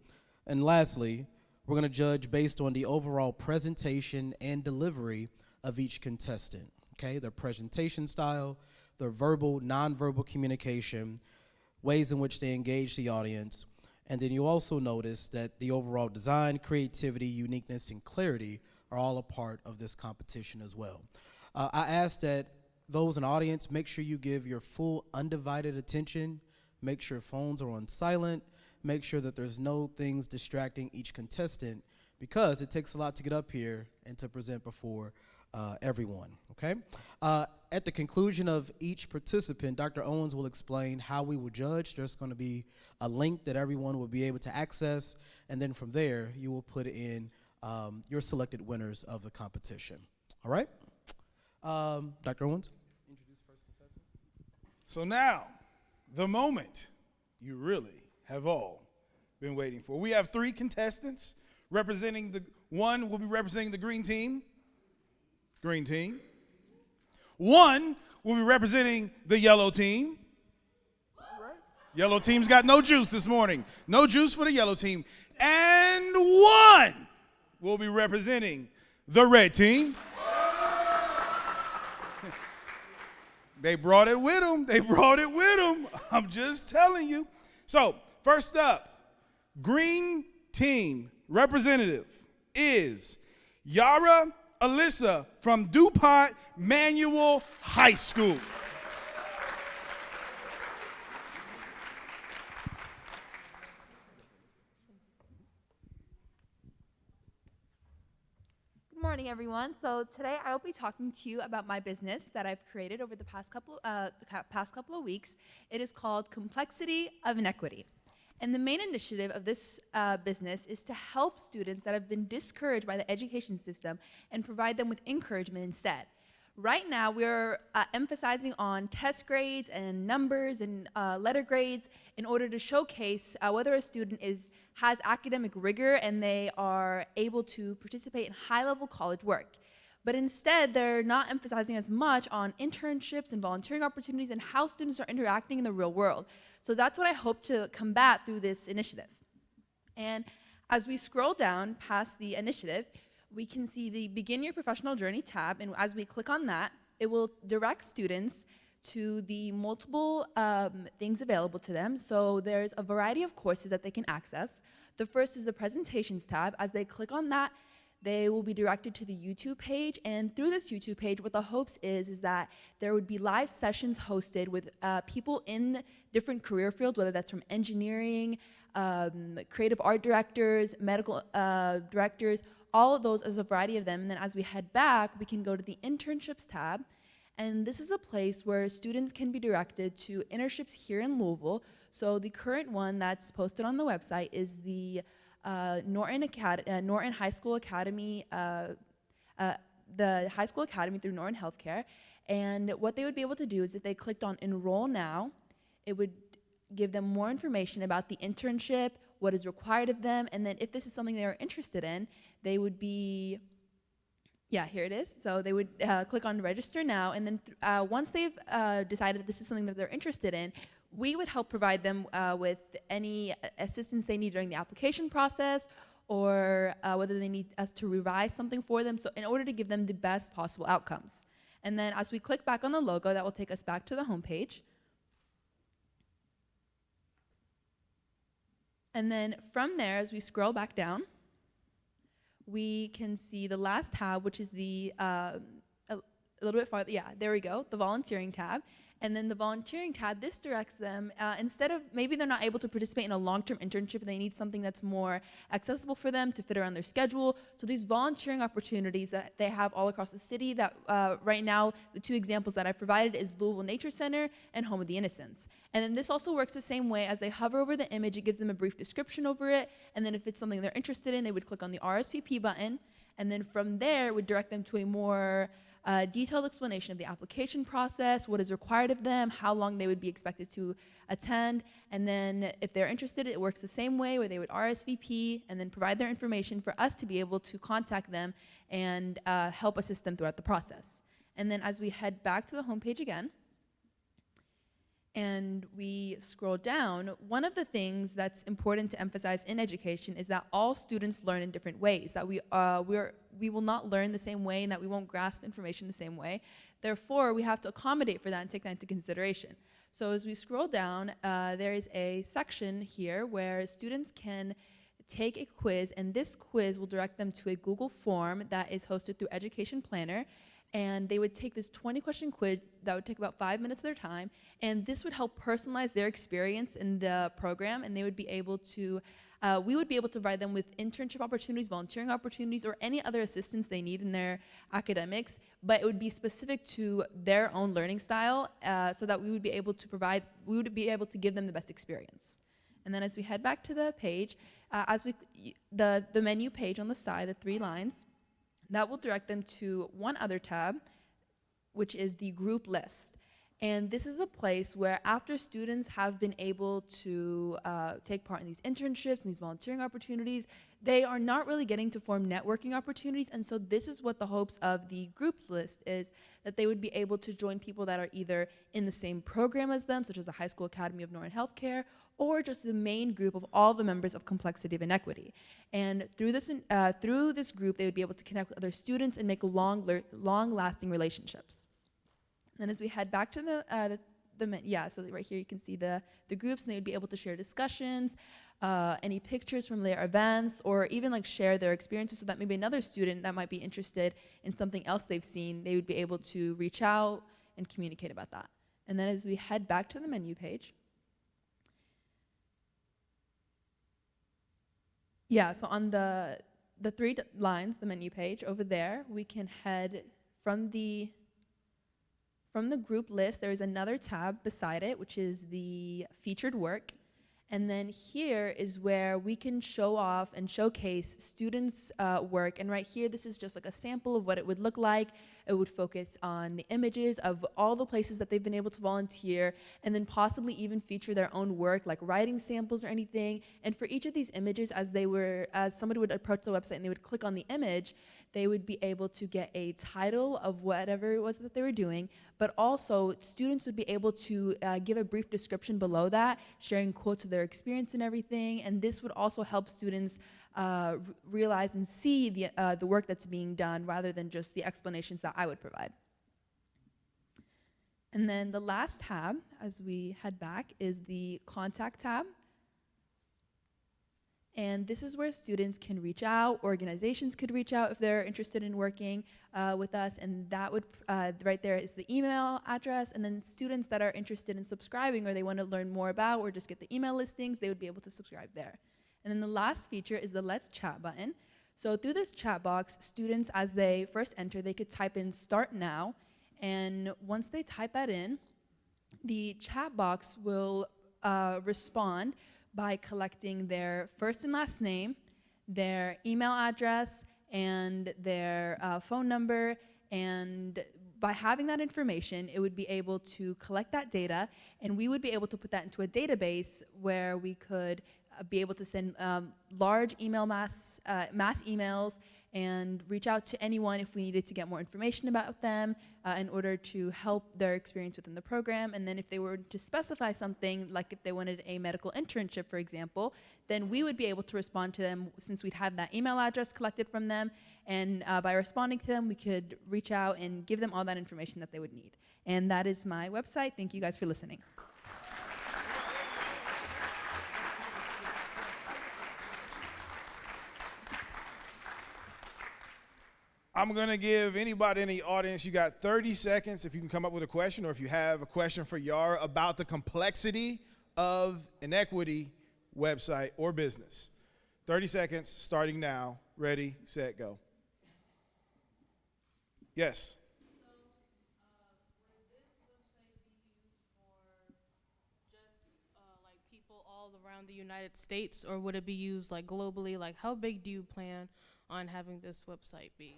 And lastly, we're going to judge based on the overall presentation and delivery of each contestant, okay? Their presentation style, their verbal, nonverbal communication, ways in which they engage the audience, and then you also notice that the overall design, creativity, uniqueness, and clarity are all a part of this competition as well. I ask that those in the audience, make sure you give your full undivided attention, make sure phones are on silent, make sure that there's no things distracting each contestant, because it takes a lot to get up here and to present before everyone, okay? At the conclusion of each participant, Dr. Owens will explain how we will judge. There's going to be a link that everyone will be able to access, and then from there, you will put in your selected winners of the competition, all right? Dr. Owens? Introduce first contestant. So now, the moment you really have all been waiting for. We have three contestants representing one will be representing the green team. Green team. One will be representing the yellow team. All right. Yellow team's got no juice this morning. No juice for the yellow team. And one will be representing the red team. They brought it with them. They brought it with them. I'm just telling you. So, first up, green team representative is Yara Alyssa from DuPont Manual High School. morning, everyone. So today I will be talking to you about my business that I've created over the past couple of weeks. It is called Complexity of Inequity. And the main initiative of this business is to help students that have been discouraged by the education system and provide them with encouragement instead. Right now, we're emphasizing on test grades and numbers and letter grades in order to showcase whether a student has academic rigor and they are able to participate in high-level college work. But instead, they're not emphasizing as much on internships and volunteering opportunities and how students are interacting in the real world. So that's what I hope to combat through this initiative. And as we scroll down past the initiative, we can see the Begin Your Professional Journey tab, and as we click on that, it will direct students to the multiple things available to them. So there's a variety of courses that they can access. The first is the Presentations tab. As they click on that, they will be directed to the YouTube page, and through this YouTube page, what the hopes is that there would be live sessions hosted with people in different career fields, whether that's from engineering, creative art directors, medical directors, all of those as a variety of them. And then as we head back, we can go to the Internships tab, and this is a place where students can be directed to internships here in Louisville. So the current one that's posted on the website is the Norton High School Academy, the High School Academy through Norton Healthcare. And what they would be able to do is if they clicked on Enroll Now, it would give them more information about the internship, what is required of them, and then if this is something they are interested in, they would be, yeah, here it is. So they would click on Register Now, and then once they've decided that this is something that they're interested in, we would help provide them with any assistance they need during the application process, or whether they need us to revise something for them, so in order to give them the best possible outcomes. And then as we click back on the logo, that will take us back to the homepage. And then from there, as we scroll back down, we can see the last tab, which is the, a little bit farther, yeah, there we go, the volunteering tab. And then the volunteering tab, this directs them, instead of, maybe they're not able to participate in a long-term internship and they need something that's more accessible for them to fit around their schedule. So these volunteering opportunities that they have all across the city that right now, the two examples that I've provided is Louisville Nature Center and Home of the Innocents. And then this also works the same way. As they hover over the image, it gives them a brief description over it. And then if it's something they're interested in, they would click on the RSVP button. And then from there, it would direct them to a more detailed explanation of the application process, what is required of them, how long they would be expected to attend, and then if they're interested, it works the same way where they would RSVP and then provide their information for us to be able to contact them and help assist them throughout the process. And then as we head back to the homepage again, and we scroll down, one of the things that's important to emphasize in education is that all students learn in different ways, that we will not learn the same way and that we won't grasp information the same way. Therefore, we have to accommodate for that and take that into consideration. So as we scroll down, there is a section here where students can take a quiz, and this quiz will direct them to a Google form that is hosted through Education Planner. And they would take this 20-question quiz that would take about 5 minutes of their time, and this would help personalize their experience in the program, and they would be able to, we would be able to provide them with internship opportunities, volunteering opportunities, or any other assistance they need in their academics, but it would be specific to their own learning style, so that we would be able to provide, we would be able to give them the best experience. And then as we head back to the page, the menu page on the side, the 3 lines, that will direct them to one other tab, which is the group list. And this is a place where after students have been able to take part in these internships and these volunteering opportunities, they are not really getting to form networking opportunities. And so this is what the hopes of the groups list is, that they would be able to join people that are either in the same program as them, such as the High School Academy of Norton Healthcare, or just the main group of all the members of Complexity of Inequity. And through this group, they would be able to connect with other students and make long-lasting relationships. And as we head back to so right here you can see the groups, and they would be able to share discussions, any pictures from their events, or even like share their experiences, so that maybe another student that might be interested in something else they've seen, they would be able to reach out and communicate about that. And then as we head back to the menu page, so on the the lines, the menu page over there, we can head from the group list. There is another tab beside it, which is the featured work. And then here is where we can show off and showcase students' work. And right here, this is just like a sample of what it would look like. It would focus on the images of all the places that they've been able to volunteer, and then possibly even feature their own work, like writing samples or anything. And for each of these images, as somebody would approach the website and they would click on the image, they would be able to get a title of whatever it was that they were doing, but also students would be able to give a brief description below that, sharing quotes of their experience and everything, and this would also help students realize and see the work that's being done rather than just the explanations that I would provide. And then the last tab, as we head back, is the Contact tab. And this is where students can reach out, organizations could reach out if they're interested in working with us, and that would, right there is the email address, and then students that are interested in subscribing or they want to learn more about or just get the email listings, they would be able to subscribe there. And then the last feature is the Let's Chat button. So through this chat box, students, as they first enter, they could type in Start Now, and once they type that in, the chat box will respond by collecting their first and last name, their email address, and their phone number. And by having that information, it would be able to collect that data, and we would be able to put that into a database where we could be able to send large mass emails and reach out to anyone if we needed to get more information about them in order to help their experience within the program. And then if they were to specify something, like if they wanted a medical internship, for example, then we would be able to respond to them since we'd have that email address collected from them. And by responding to them, we could reach out and give them all that information that they would need. And that is my website. Thank you guys for listening. I'm going to give anybody in the audience, you got 30 seconds if you can come up with a question, or if you have a question for Yara about the complexity of an equity website or business. 30 seconds starting now. Ready, set, go. Yes. Would this website be used for just like people all around the United States, or would it be used like globally? Like, how big do you plan on having this website be?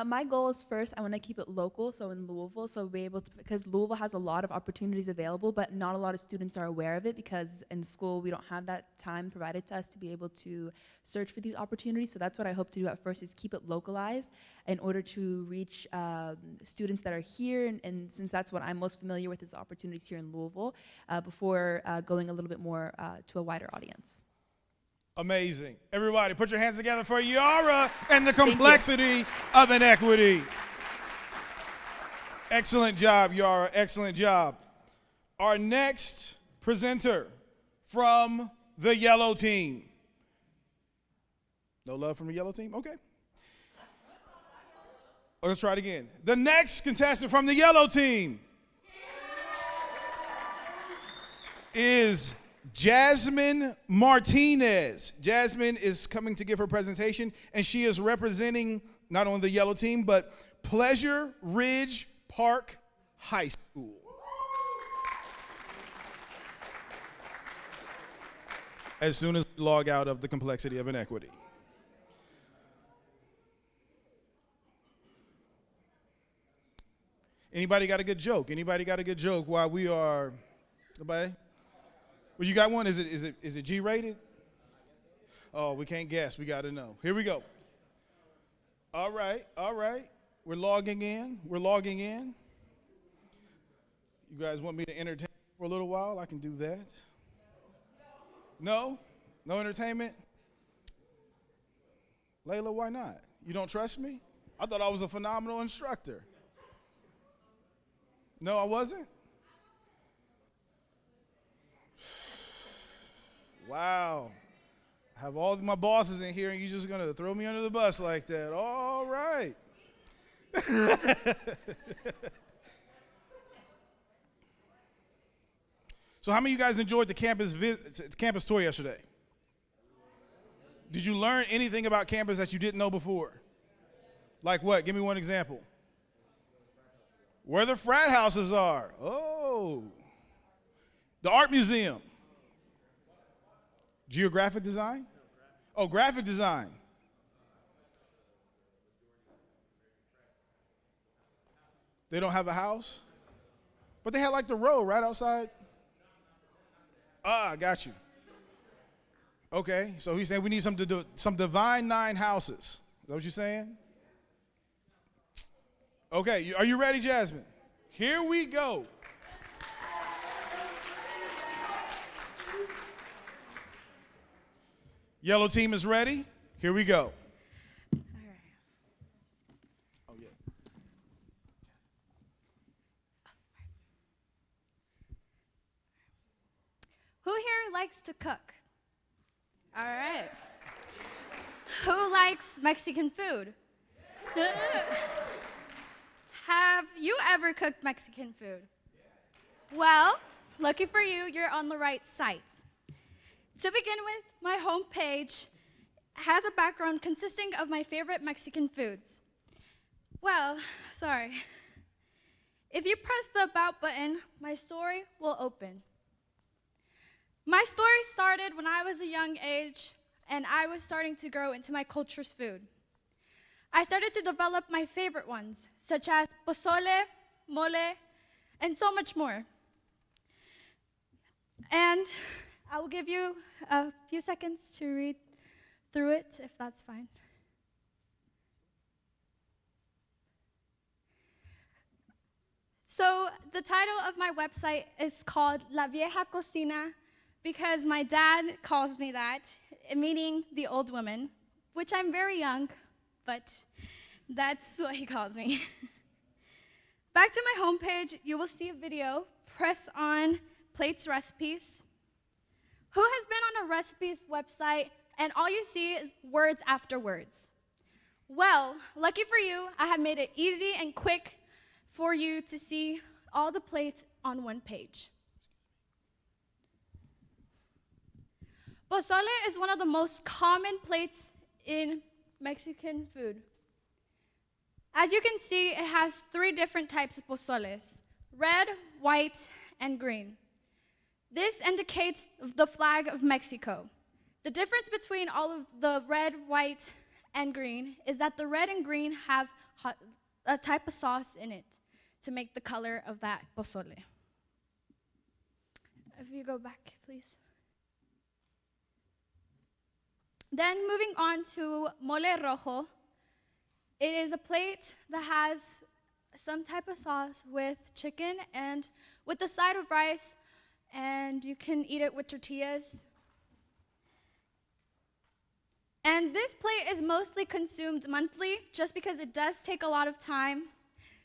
My goal is first, I want to keep it local, so in Louisville, so be able to, because Louisville has a lot of opportunities available, but not a lot of students are aware of it because in school we don't have that time provided to us to be able to search for these opportunities. So that's what I hope to do at first, is keep it localized in order to reach students that are here, and since that's what I'm most familiar with is opportunities here in Louisville, before going a little bit more to a wider audience. Amazing. Everybody, put your hands together for Yara and the complexity of inequity. Excellent job, Yara. Excellent job. Our next presenter from the yellow team. No love from the yellow team? Okay. Let's try it again. The next contestant from the yellow team is Jasmine Martinez. Jasmine is coming to give her presentation, and she is representing not only the yellow team, but Pleasure Ridge Park High School. As soon as we log out of the complexity of inequity. Anybody got a good joke? Anybody got a good joke while we are, nobody? Well, you got one? Is it G-rated? Oh, we can't guess. We got to know. Here we go. All right. We're logging in. You guys want me to entertain for a little while? I can do that. No? No entertainment? Layla, why not? You don't trust me? I thought I was a phenomenal instructor. No, I wasn't? Wow. I have all my bosses in here, and you're just going to throw me under the bus like that. All right. So how many of you guys enjoyed the campus tour yesterday? Did you learn anything about campus that you didn't know before? Like what? Give me one example. Where the frat houses are. Oh. The art museum. Geographic design? Oh, graphic design. They don't have a house? But they had like the road right outside. Ah, I got you. Okay, so he's saying we need some divine 9 houses. Is that what you're saying? Okay, are you ready, Jasmine? Here we go. Yellow team is ready. Here we go. Oh, yeah. Who here likes to cook? All right. Who likes Mexican food? Have you ever cooked Mexican food? Well, lucky for you, you're on the right site. To begin with, my homepage has a background consisting of my favorite Mexican foods. Well, sorry. If you press the About button, my story will open. My story started when I was a young age, and I was starting to grow into my culture's food. I started to develop my favorite ones, such as pozole, mole, and so much more. And I will give you a few seconds to read through it, if that's fine. So the title of my website is called La Vieja Cocina because my dad calls me that, meaning the old woman, which I'm very young, but that's what he calls me. Back to my homepage, you will see a video. Press on Plates Recipes. Who has been on a recipes website and all you see is words after words? Well, lucky for you, I have made it easy and quick for you to see all the plates on one page. Pozole is one of the most common plates in Mexican food. As you can see, it has 3 different types of pozoles: red, white, and green. This indicates the flag of Mexico. The difference between all of the red, white, and green is that the red and green have a type of sauce in it to make the color of that pozole. If you go back, please. Then moving on to mole rojo. It is a plate that has some type of sauce with chicken and with a side of rice, and you can eat it with tortillas. And this plate is mostly consumed monthly just because it does take a lot of time.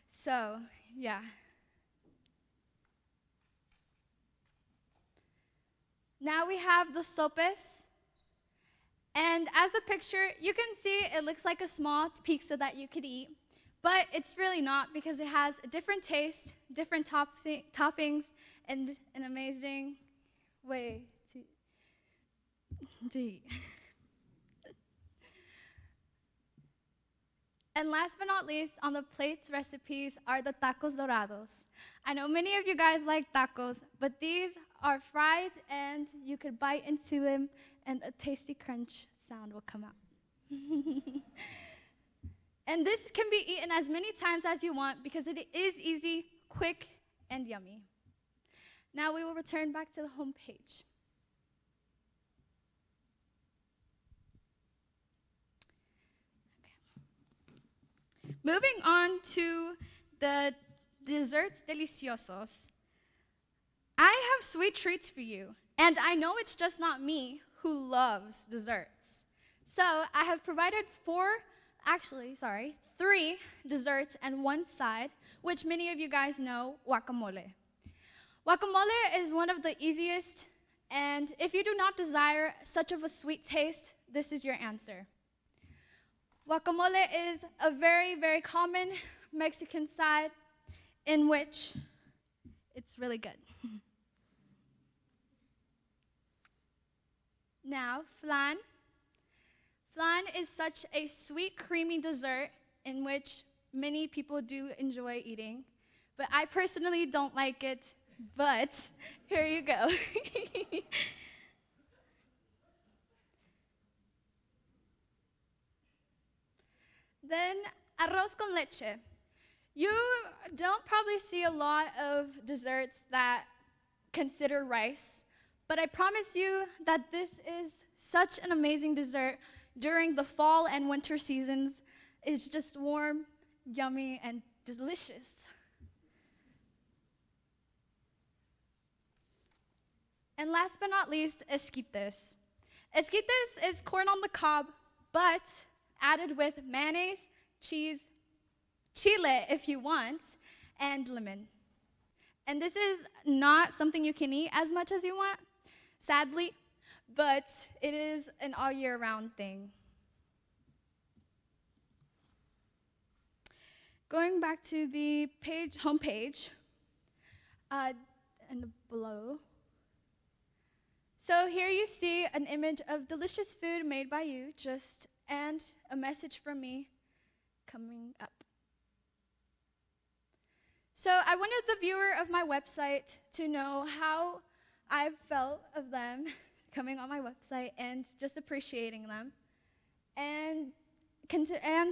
So, yeah. Now we have the sopes. And as the picture, you can see it looks like a small pizza that you could eat, but it's really not because it has a different taste, different toppings, and an amazing way to eat. And last but not least, on the plates recipes are the tacos dorados. I know many of you guys like tacos, but these are fried and you could bite into them and a tasty crunch sound will come out. And this can be eaten as many times as you want because it is easy, quick, and yummy. Now we will return back to the home page. Okay. Moving on to the desserts deliciosos. I have sweet treats for you, and I know it's just not me who loves desserts. So I have provided 3 desserts and 1 side, which many of you guys know, guacamole. Guacamole is one of the easiest, and if you do not desire such of a sweet taste, this is your answer. Guacamole is a very, very common Mexican side in which it's really good. Now, flan. Flan is such a sweet, creamy dessert in which many people do enjoy eating, but I personally don't like it, but here you go. Then arroz con leche. You don't probably see a lot of desserts that consider rice, but I promise you that this is such an amazing dessert during the fall and winter seasons. It's just warm, yummy, and delicious. And last but not least, esquites. Esquites is corn on the cob, but added with mayonnaise, cheese, chile if you want, and lemon. And this is not something you can eat as much as you want, sadly, but it is an all year round thing. Going back to the homepage, and below. So here you see an image of delicious food made by you, and a message from me coming up. So I wanted the viewer of my website to know how I felt of them coming on my website and just appreciating them, and considering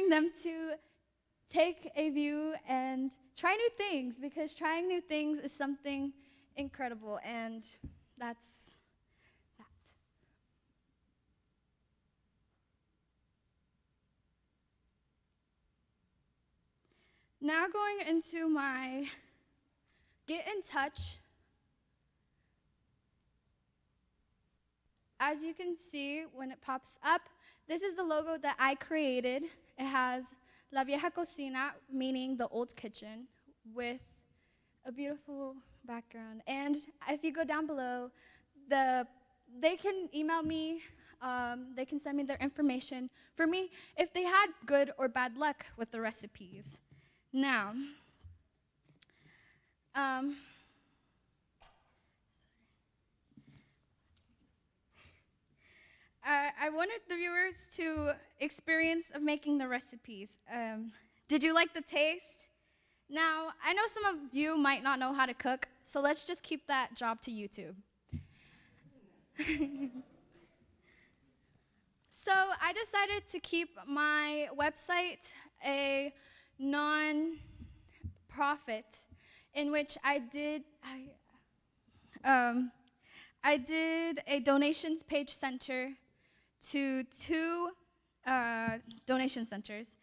them to take a view and try new things, because trying new things is something incredible, and that's that. Now going into my get in touch. As you can see when it pops up, this is the logo that I created. It has La Vieja Cocina, meaning the old kitchen, with a beautiful background. And if you go down below, they can email me, they can send me their information for me if they had good or bad luck with the recipes. Now, I wanted the viewers to experience of making the recipes. Did you like the taste? Now, I know some of you might not know how to cook, so let's just keep that job to YouTube. So I decided to keep my website a non-profit, in which I did a donations page center to 2 donation centers,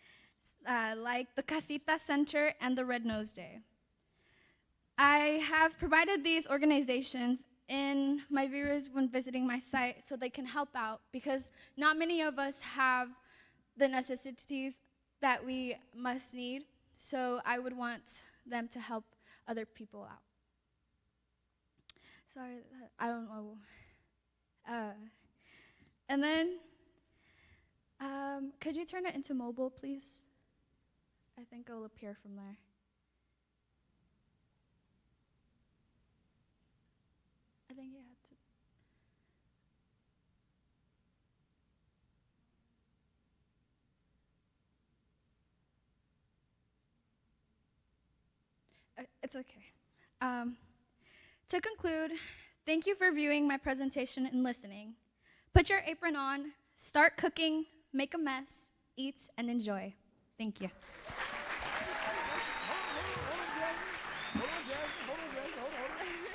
like the Casita Center and the Red Nose Day. I have provided these organizations in my viewers when visiting my site so they can help out, because not many of us have the necessities that we must need, so I would want them to help other people out. Sorry, I don't know. And then, could you turn it into mobile, please? I think it'll appear from there. I think you had to. It's okay. To conclude, thank you for viewing my presentation and listening. Put your apron on, start cooking, make a mess, eat, and enjoy. Thank you.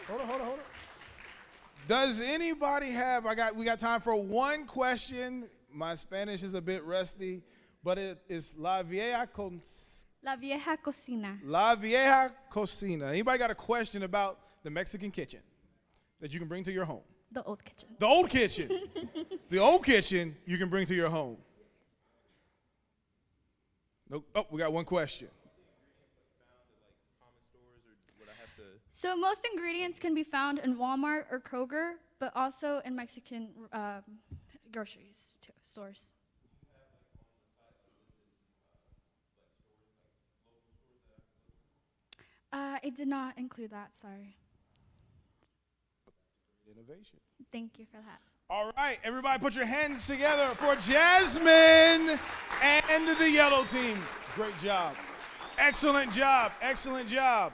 Hold on. Does anybody have, we got time for one question. My Spanish is a bit rusty, but it is La Vieja Cocina. La Vieja Cocina. Anybody got a question about the Mexican kitchen that you can bring to your home? The old kitchen. The old kitchen. The old kitchen you can bring to your home. No, oh, we got one question. So most ingredients can be found in Walmart or Kroger, but also in Mexican groceries stores. I did not include that, sorry. Innovation. Thank you for that. All right, everybody put your hands together for Jasmine and the yellow team. Great job. Excellent job. Excellent job.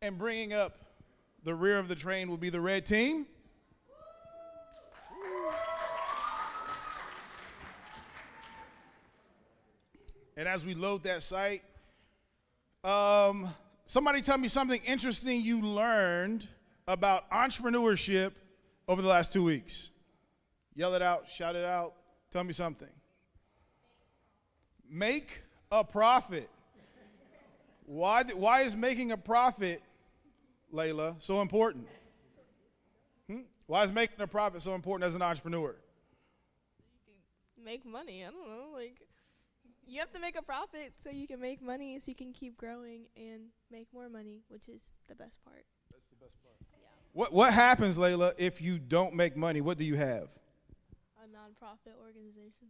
And bringing up the rear of the train will be the red team. And as we load that site, somebody tell me something interesting you learned about entrepreneurship over the last 2 weeks. Yell it out, shout it out, tell me something. Make a profit. Why is making a profit, Layla, so important? Why is making a profit so important as an entrepreneur? Make money. I don't know. Like, you have to make a profit so you can make money, so you can keep growing and make more money, which is the best part. That's the best part. Yeah. What happens, Layla, if you don't make money? What do you have? A nonprofit organization.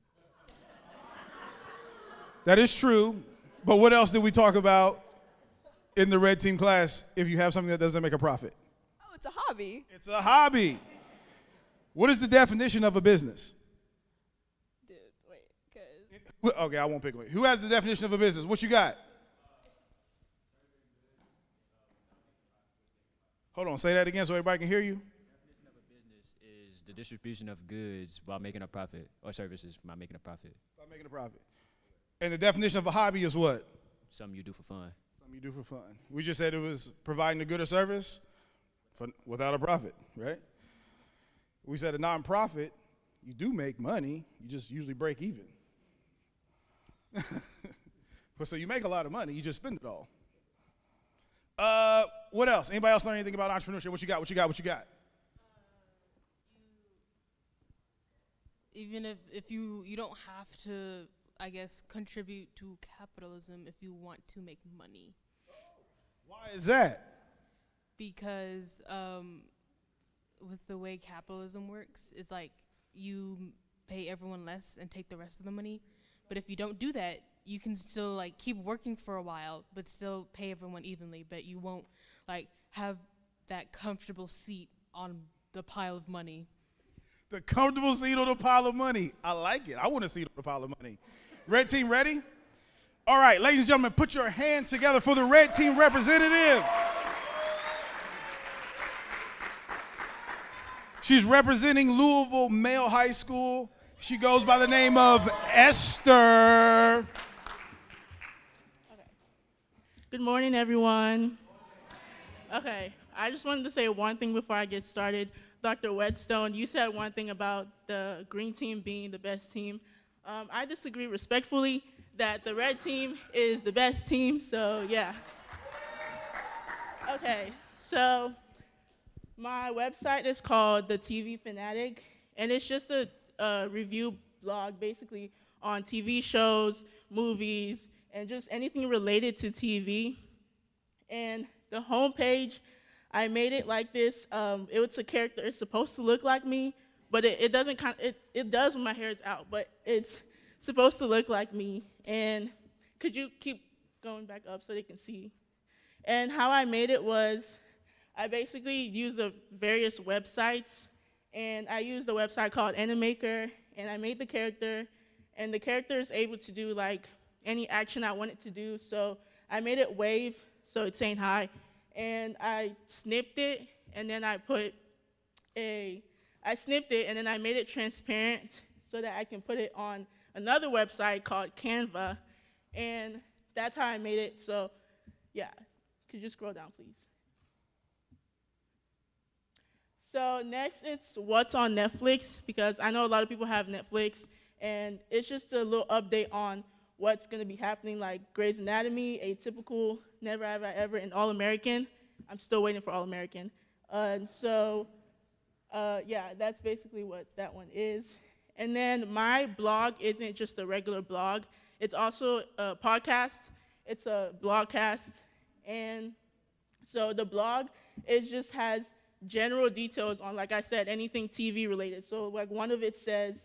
That is true, but what else did we talk about in the red team class if you have something that doesn't make a profit? Oh, it's a hobby. It's a hobby. What is the definition of a business? Dude, wait, because... Okay, I won't pick one. Who has the definition of a business? What you got? Hold on, say that again so everybody can hear you. The definition of a business is the distribution of goods while making a profit, or services while making a profit. By making a profit. And the definition of a hobby is what? Something you do for fun. Something you do for fun. We just said it was providing a good or service without a profit, right? We said a nonprofit, you do make money, you just usually break even. But so you make a lot of money, you just spend it all. What else? Anybody else learn anything about entrepreneurship? What you got? What you got? What you got? Even if you don't have to, I guess, contribute to capitalism if you want to make money. Why is that? Because with the way capitalism works, it's like you pay everyone less and take the rest of the money. But if you don't do that, you can still like keep working for a while, but still pay everyone evenly. But you won't like have that comfortable seat on the pile of money. The comfortable seat on the pile of money. I like it. I want a seat on the pile of money. Red team ready? All right, ladies and gentlemen, put your hands together for the red team representative. She's representing Louisville Male High School. She goes by the name of Esther. Good morning, everyone. Okay, I just wanted to say one thing before I get started. Dr. Whetstone, you said one thing about the green team being the best team. I disagree respectfully that the red team is the best team, so yeah. Okay, so my website is called The TV Fanatic, and it's just a review blog basically on TV shows, movies, and just anything related to TV. And the homepage, I made it like this. It was a character. It's supposed to look like me, but it doesn't. It does when my hair is out, but it's supposed to look like me. And could you keep going back up so they can see? And how I made it was, I basically used the various websites, and I used a website called Animaker, and I made the character, and the character is able to do like any action I want it to do. So I made it wave, so it's saying hi. And I snipped it, and then I snipped it, and then I made it transparent so that I can put it on another website called Canva, and that's how I made it. So, yeah, could you scroll down, please? So next, it's what's on Netflix, because I know a lot of people have Netflix, and it's just a little update on what's going to be happening, like Grey's Anatomy, Atypical, Never Have I Ever, and All American. I'm still waiting for All American. Yeah, that's basically what that one is. And then my blog isn't just a regular blog. It's also a podcast. It's a blogcast. And so the blog, it just has general details on, like I said, anything TV related. So like one of it says,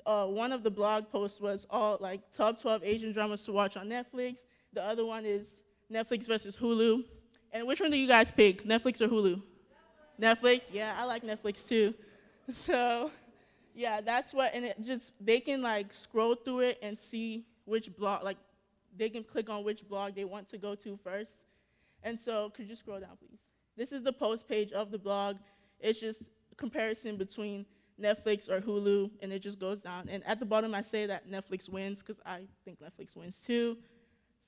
one of the blog posts was all like top 12 Asian dramas to watch on Netflix. The other one is Netflix versus Hulu. And which one do you guys pick, Netflix or Hulu? Netflix, yeah, I like Netflix too. So, yeah, that's what, and it just, they can like scroll through it and see which blog, like, they can click on which blog they want to go to first. And so, could you scroll down, please? This is the post page of the blog. It's just a comparison between Netflix or Hulu, and it just goes down. And at the bottom, I say that Netflix wins because I think Netflix wins too.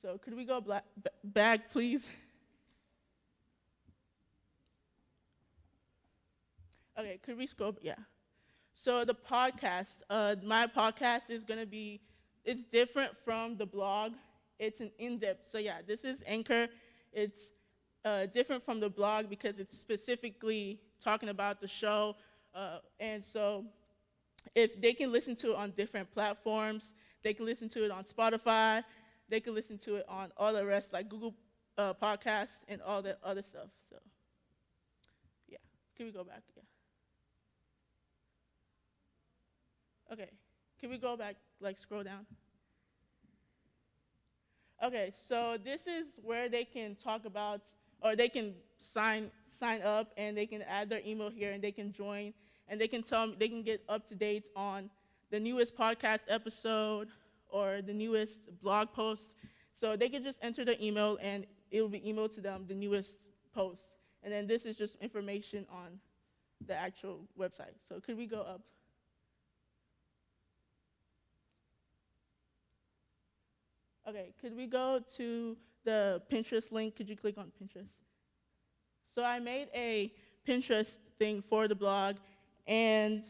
So, could we go back, please? Okay, could we scroll? Yeah. So the podcast, my podcast is gonna be, it's different from the blog. It's an in-depth, so yeah, this is Anchor. It's different from the blog because it's specifically talking about the show. And so if they can listen to it on different platforms, they can listen to it on Spotify, they can listen to it on all the rest, like Google Podcasts and all the other stuff. So yeah, can we go back? Yeah. Okay, can we go back, like scroll down? Okay, so this is where they can talk about, or they can sign up, and they can add their email here, and they can join, and they can tell me, they can get up to date on the newest podcast episode or the newest blog post. So they can just enter their email, and it will be emailed to them, the newest post. And then this is just information on the actual website. So could we go up? Okay, could we go to the Pinterest link? Could you click on Pinterest? So I made a Pinterest thing for the blog, and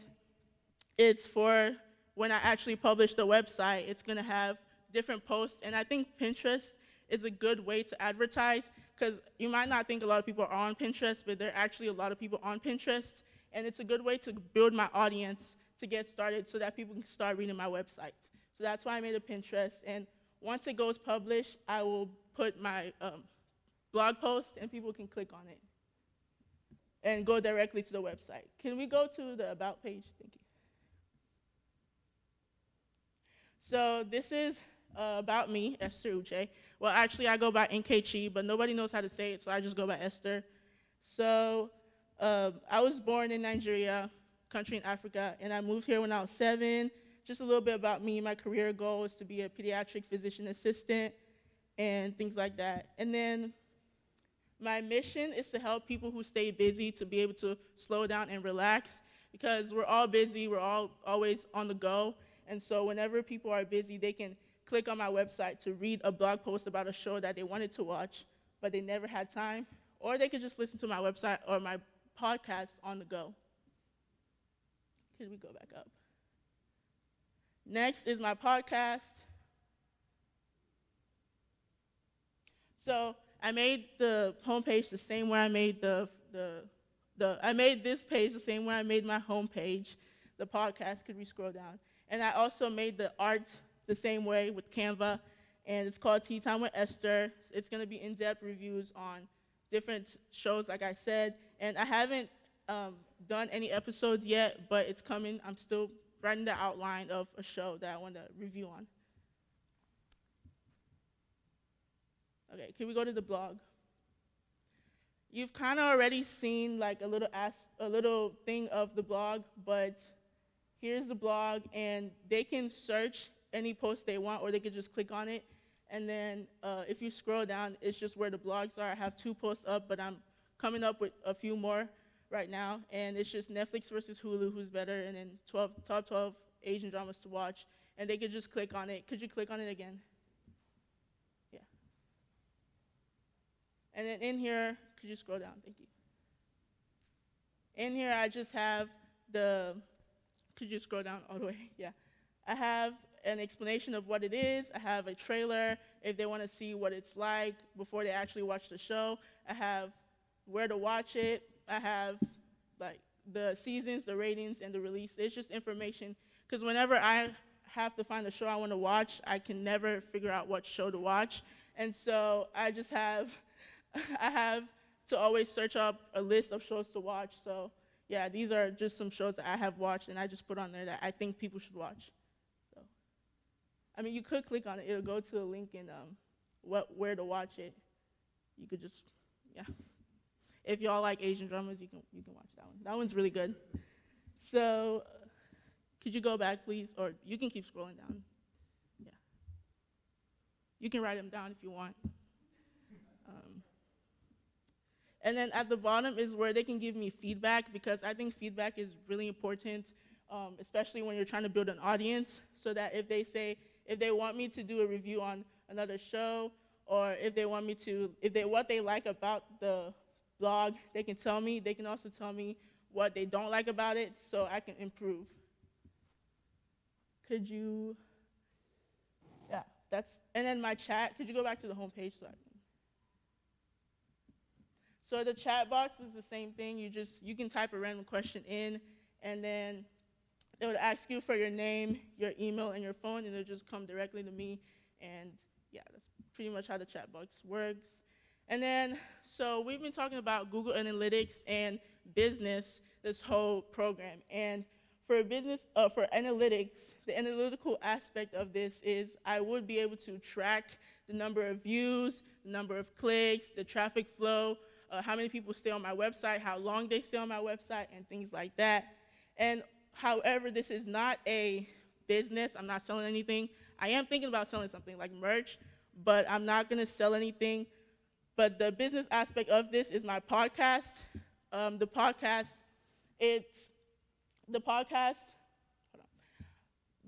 it's for when I actually publish the website. It's gonna have different posts, and I think Pinterest is a good way to advertise, because you might not think a lot of people are on Pinterest, but there are actually a lot of people on Pinterest, and it's a good way to build my audience to get started so that people can start reading my website. So that's why I made a Pinterest, and once it goes published, I will put my blog post, and people can click on it and go directly to the website. Can we go to the About page? Thank you. So this is about me, Esther Uche. Well, actually, I go by Nkechi, but nobody knows how to say it, so I just go by Esther. So I was born in Nigeria, country in Africa, and I moved here when I was 7. Just a little bit about me. My career goal is to be a pediatric physician assistant and things like that. And then my mission is to help people who stay busy to be able to slow down and relax, because we're all busy, we're all always on the go. And so whenever people are busy, they can click on my website to read a blog post about a show that they wanted to watch, but they never had time, or they could just listen to my website or my podcast on the go. Could we go back up? Next is my podcast. So I made the homepage the same way I made I made this page the same way I made my homepage. The podcast, could we scroll down? And I also made the art the same way with Canva, and it's called Tea Time with Esther. It's gonna be in-depth reviews on different shows, like I said, and I haven't done any episodes yet, but it's coming. I'm still writing the outline of a show that I want to review on. Okay, can we go to the blog? You've kind of already seen like a little thing of the blog, but here's the blog, and they can search any post they want, or they could just click on it. And then if you scroll down, it's just where the blogs are. I have 2 posts up, but I'm coming up with a few more right now, and it's just Netflix versus Hulu, who's better, and then top 12 Asian dramas to watch, and they could just click on it. Could you click on it again? Yeah. And then in here, could you scroll down? Thank you. In here, I just have could you scroll down all the way? Yeah. I have an explanation of what it is. I have a trailer if they want to see what it's like before they actually watch the show. I have where to watch it. I have like the seasons, the ratings, and the release. It's just information, because whenever I have to find a show I want to watch, I can never figure out what show to watch. And so I just have, I have to always search up a list of shows to watch. So yeah, these are just some shows that I have watched, and I just put on there that I think people should watch. So, I mean, you could click on it. It'll go to a link in where to watch it. You could just, yeah. If y'all like Asian dramas, you can watch that one. That one's really good. So, could you go back, please, or you can keep scrolling down. Yeah. You can write them down if you want. And then at the bottom is where they can give me feedback, because I think feedback is really important, especially when you're trying to build an audience, so that if they want me to do a review on another show, or if they want me to, what they like about the blog, they can tell me. They can also tell me what they don't like about it, so I can improve. Could you, yeah, and then my chat, could you go back to the homepage so I can. So the chat box is the same thing. You can type a random question in, and then it would ask you for your name, your email, and your phone, and it'll just come directly to me. And yeah, that's pretty much how the chat box works. And then, so we've been talking about Google Analytics and business this whole program. And for business, for analytics, the analytical aspect of this is I would be able to track the number of views, the number of clicks, the traffic flow, how many people stay on my website, how long they stay on my website, and things like that. And however, this is not a business. I'm not selling anything. I am thinking about selling something like merch, but I'm not going to sell anything. But the business aspect of this is my podcast. The podcast,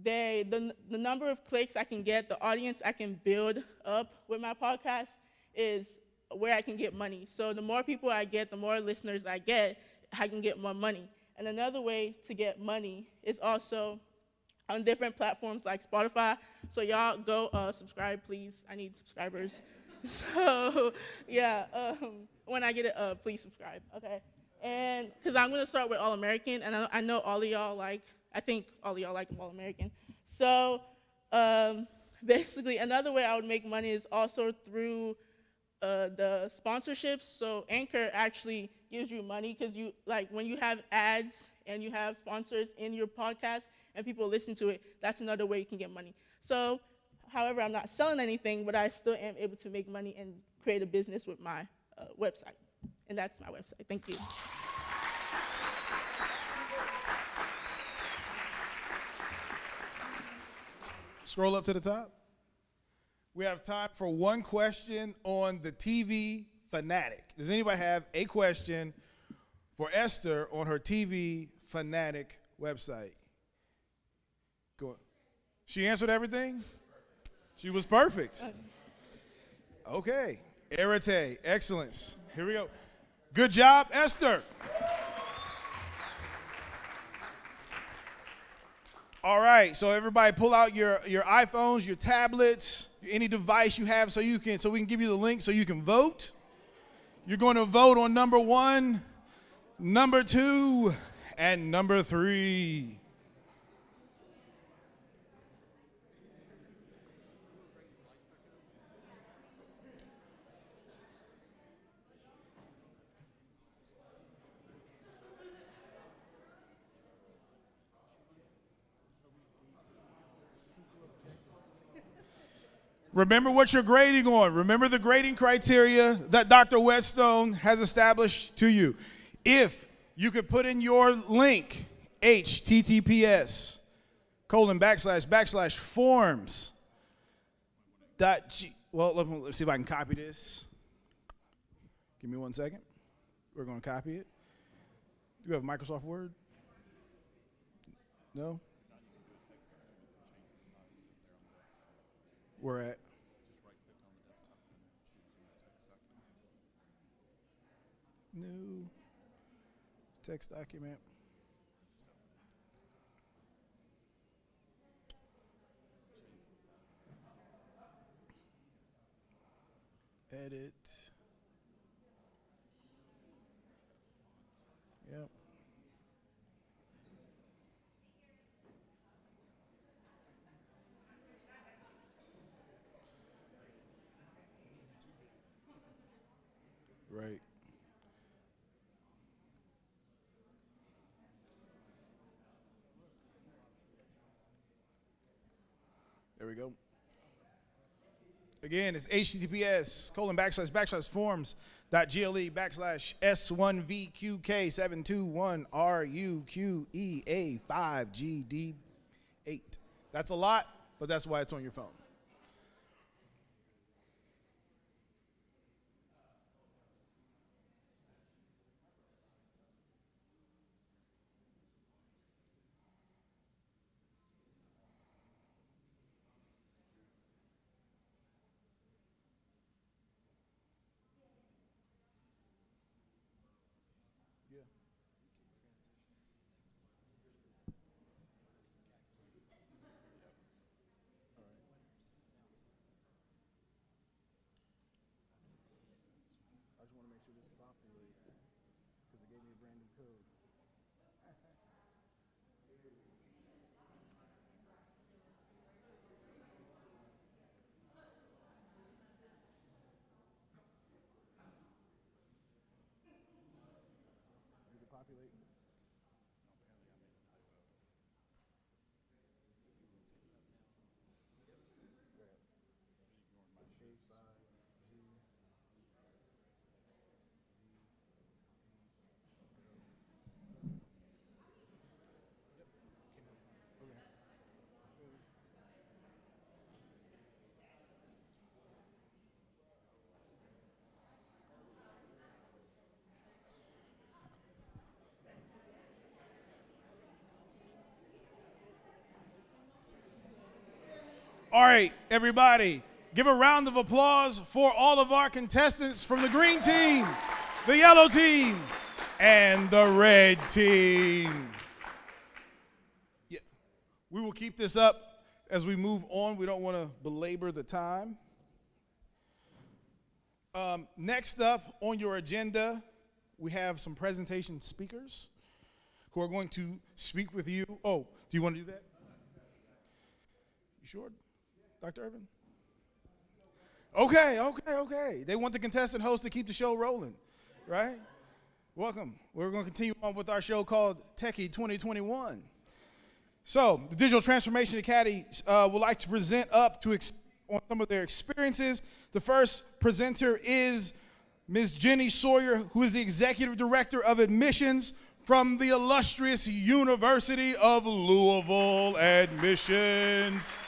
the number of clicks I can get, the audience I can build up with my podcast is where I can get money. So the more people I get, the more listeners I can get more money. And another way to get money is also on different platforms like Spotify. So y'all go subscribe, please. I need subscribers. So yeah, when I get it, please subscribe, okay? And because I'm gonna start with All American, and I know all of y'all I think all of y'all like All American. So basically, another way I would make money is also through the sponsorships. So Anchor actually gives you money, because when you have ads and you have sponsors in your podcast and people listen to it, that's another way you can get money. So, however, I'm not selling anything, but I still am able to make money and create a business with my website. And that's my website. Thank you. Scroll up to the top. We have time for one question on the TV Fanatic. Does anybody have a question for Esther on her TV Fanatic website? Go on. She answered everything? She was perfect. Okay. Arete, excellence. Here we go. Good job, Esther. All right, so everybody pull out your iPhones, your tablets, any device you have so we can give you the link so you can vote. You're going to vote on number 1, number 2, and number 3. Remember what you're grading on. Remember the grading criteria that Dr. Whetstone has established to you. If you could put in your link, https://forms. Well, let's see if I can copy this. Give me 1 second. We're going to copy it. Do you have Microsoft Word? No? Where at? New text document. Edit. Yep. Right. There we go. Again, it's https://forms.glebackslash S1VQK7211RUQEA5GD8. That's a lot, but that's why it's on your phone. All right, everybody, give a round of applause for all of our contestants from the green team, the yellow team, and the red team. Yeah, we will keep this up as we move on. We don't want to belabor the time. Next up on your agenda, we have some presentation speakers who are going to speak with you. Oh, do you want to do that? You sure? Dr. Irvin? Okay. They want the contestant host to keep the show rolling, right? Welcome. We're going to continue on with our show called Techie 2021. So, the Digital Transformation Academy would like to present up to on some of their experiences. The first presenter is Ms. Jenny Sawyer, who is the Executive Director of Admissions from the illustrious University of Louisville Admissions.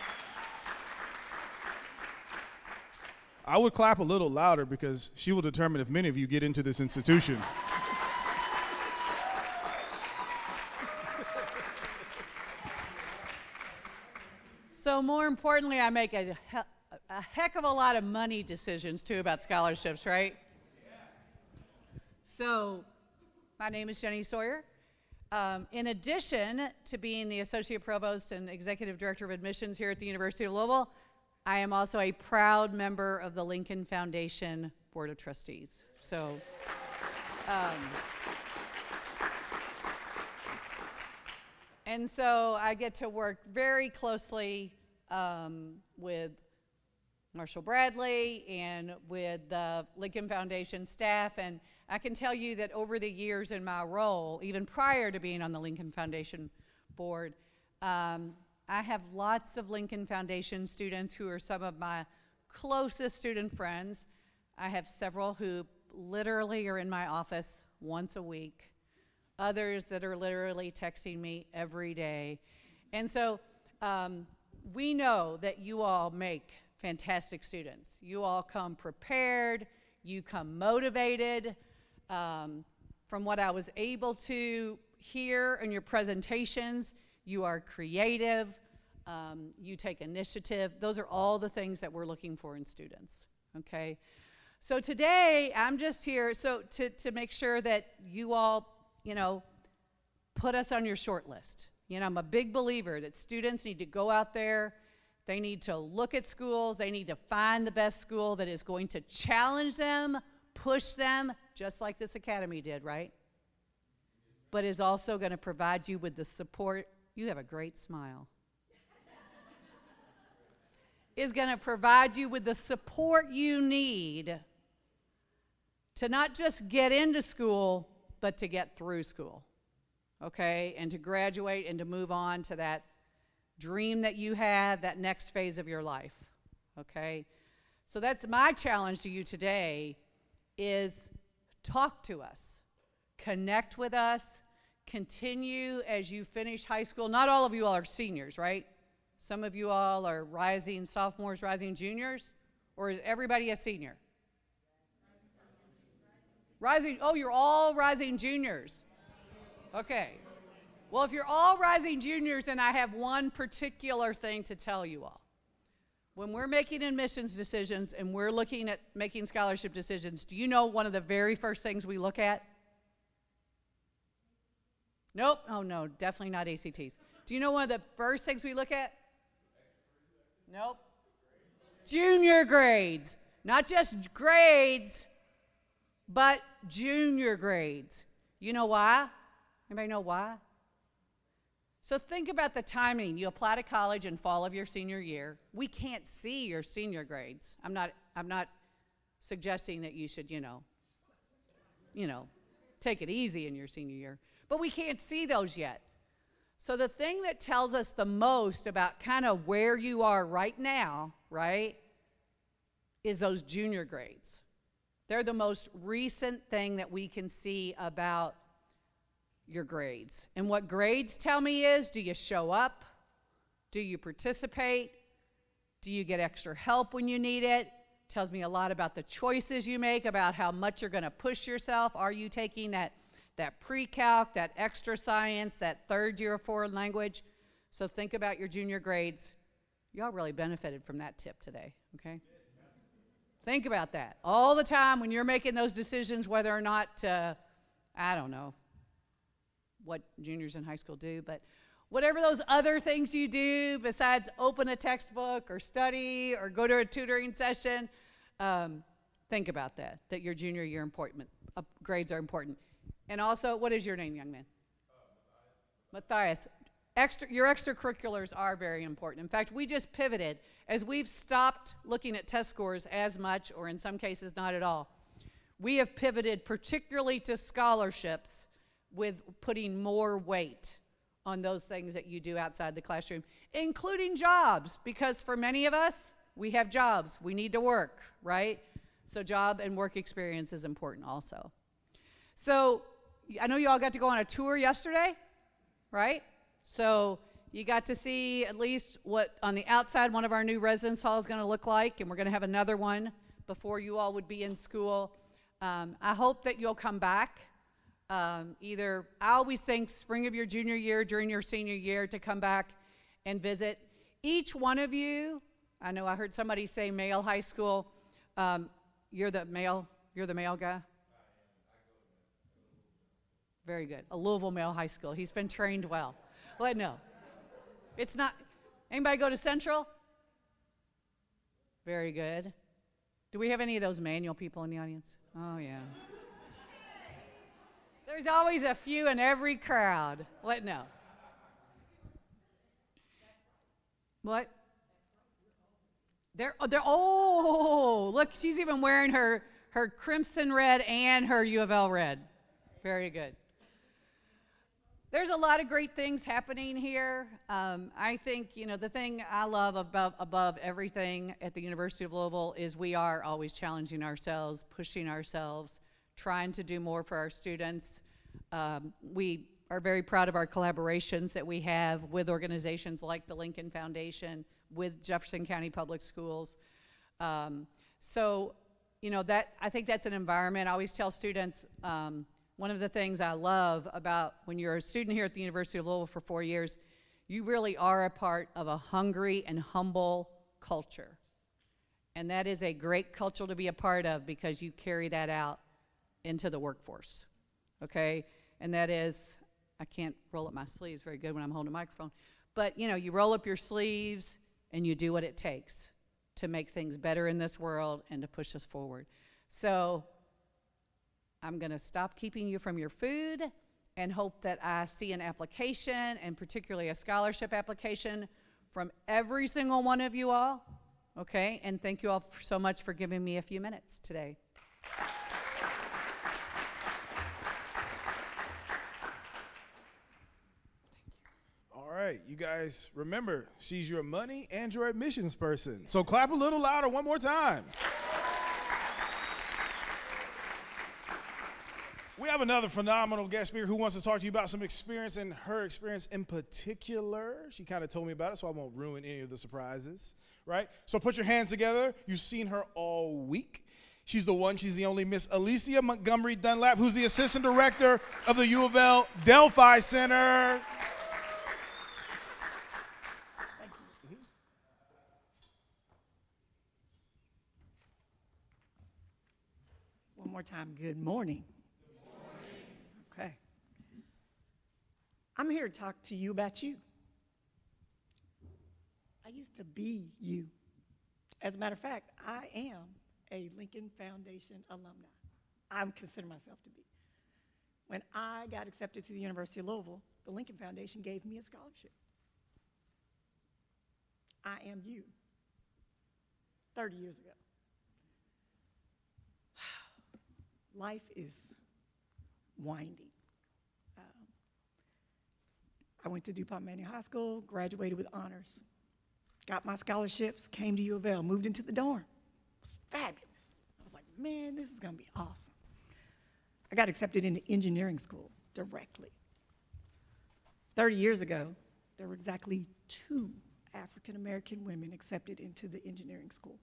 I would clap a little louder because she will determine if many of you get into this institution. So more importantly, I make a heck of a lot of money decisions too about scholarships, right? So my name is Jenny Sawyer. In addition to being the Associate Provost and Executive Director of Admissions here at the University of Louisville, I am also a proud member of the Lincoln Foundation Board of Trustees. So, and so I get to work very closely with Marshall Bradley and with the Lincoln Foundation staff, and I can tell you that over the years in my role, even prior to being on the Lincoln Foundation board, I have lots of Lincoln Foundation students who are some of my closest student friends. I have several who literally are in my office once a week, others that are literally texting me every day. And so we know that you all make fantastic students. You all come prepared, you come motivated. From what I was able to hear in your presentations, you are creative, you take initiative. Those are all the things that we're looking for in students, okay? So today, I'm just here to make sure that you all, put us on your short list. I'm a big believer that students need to go out there, they need to look at schools, they need to find the best school that is going to challenge them, push them, just like this academy did, right? But is also going to provide you with the support. You have a great smile. Is going to provide you with the support you need to not just get into school, but to get through school, okay? And to graduate and to move on to that dream that you had, that next phase of your life, okay? So that's my challenge to you today is talk to us, connect with us, continue as you finish high school. Not all of you all are seniors, right? Some of you all are rising sophomores, rising juniors, or is everybody a senior? Rising, oh, you're all rising juniors. Okay. Well, if you're all rising juniors, then I have one particular thing to tell you all. When we're making admissions decisions and we're looking at making scholarship decisions, do you know one of the very first things we look at? Nope. Oh, no, definitely not ACTs. Do you know one of the first things we look at? Nope. Junior grades. Not just grades, but junior grades. You know why? Anybody know why? So think about the timing. You apply to college in fall of your senior year. We can't see your senior grades. I'm not suggesting that you should, take it easy in your senior year. But we can't see those yet. So the thing that tells us the most about kind of where you are right now, right, is those junior grades. They're the most recent thing that we can see about your grades. And what grades tell me is, do you show up? Do you participate? Do you get extra help when you need it? Tells me a lot about the choices you make, about how much you're going to push yourself. Are you taking that pre-calc, that extra science, that third year of foreign language? So think about your junior grades. Y'all really benefited from that tip today, okay? Think about that. All the time when you're making those decisions, whether or not, I don't know what juniors in high school do, but whatever those other things you do besides open a textbook or study or go to a tutoring session, think about that your junior year grades are important. And also, what is your name, young man? Matthias. Your extracurriculars are very important. In fact, we just pivoted. As we've stopped looking at test scores as much, or in some cases not at all, we have pivoted particularly to scholarships with putting more weight on those things that you do outside the classroom, including jobs, because for many of us, we have jobs. We need to work, right? So job and work experience is important also. So I know you all got to go on a tour yesterday, right? So you got to see at least what on the outside one of our new residence halls is going to look like, and we're going to have another one before you all would be in school. I hope that you'll come back. I always think spring of your junior year, during your senior year, to come back and visit. Each one of you, I know I heard somebody say Male High School. You're the male guy? Very good. A Louisville Male High School. He's been trained well. Well, no. It's not. Anybody go to Central? Very good. Do we have any of those manual people in the audience? Oh, yeah. There's always a few in every crowd. What? No. What? Look, she's even wearing her crimson red and her U of L red. Very good. There's a lot of great things happening here. I think, the thing I love above everything at the University of Louisville is we are always challenging ourselves, pushing ourselves, trying to do more for our students. We are very proud of our collaborations that we have with organizations like the Lincoln Foundation, with Jefferson County Public Schools. I think that's an environment. I always tell students, one of the things I love about when you're a student here at the University of Louisville for 4 years, you really are a part of a hungry and humble culture. And that is a great culture to be a part of because you carry that out into the workforce, okay? And that is, I can't roll up my sleeves very good when I'm holding a microphone, but you roll up your sleeves and you do what it takes to make things better in this world and to push us forward. So I'm going to stop keeping you from your food and hope that I see an application, and particularly a scholarship application, from every single one of you all, okay? And thank you all so much for giving me a few minutes today. All right. right, you guys remember, she's your money and your admissions person. So clap a little louder one more time. We have another phenomenal guest speaker who wants to talk to you about some experience, and her experience in particular. She kind of told me about it, so I won't ruin any of the surprises, right? So put your hands together. You've seen her all week. She's the only Miss Alicia Montgomery Dunlap, who's the assistant director of the U of L Delphi Center. One more time, good morning. Okay. I'm here to talk to you about you. I used to be you. As a matter of fact, I am a Lincoln Foundation alumni. I consider myself to be. When I got accepted to the University of Louisville, the Lincoln Foundation gave me a scholarship. I am you. 30 years ago. Life is winding. I went to DuPont Manning High School, graduated with honors, got my scholarships, came to U of L, moved into the dorm. It was fabulous. I was like, man, this is gonna be awesome. I got accepted into engineering school directly. 30 years ago, there were exactly 2 African-American women accepted into the engineering school.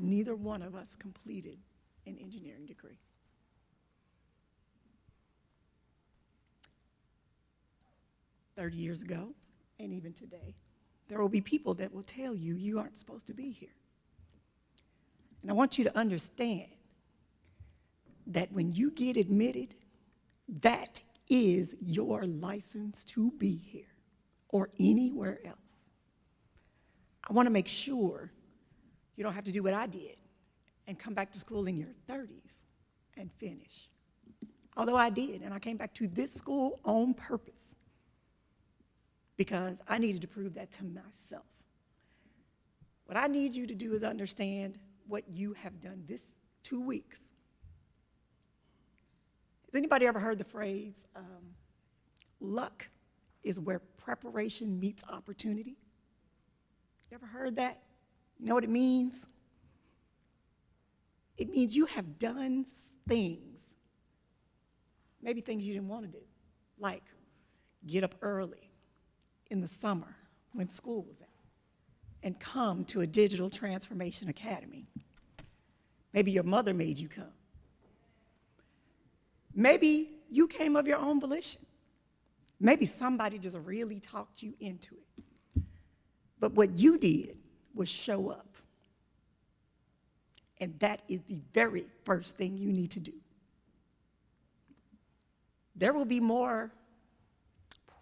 Neither one of us completed an engineering degree. "30 years ago, and even today, there will be people that will tell you you aren't supposed to be here. And I want you to understand that when you get admitted, that is your license to be here or anywhere else. I want to make sure you don't have to do what I did and come back to school in your 30s and finish. Although I did, and I came back to this school on purpose because I needed to prove that to myself. What I need you to do is understand what you have done this 2 weeks. Has anybody ever heard the phrase, luck is where preparation meets opportunity? You ever heard that? You know what it means? It means you have done things, maybe things you didn't want to do, like get up early in the summer when school was out and come to a digital transformation academy. Maybe your mother made you come. Maybe you came of your own volition. Maybe somebody just really talked you into it. But what you did was show up. And that is the very first thing you need to do. There will be more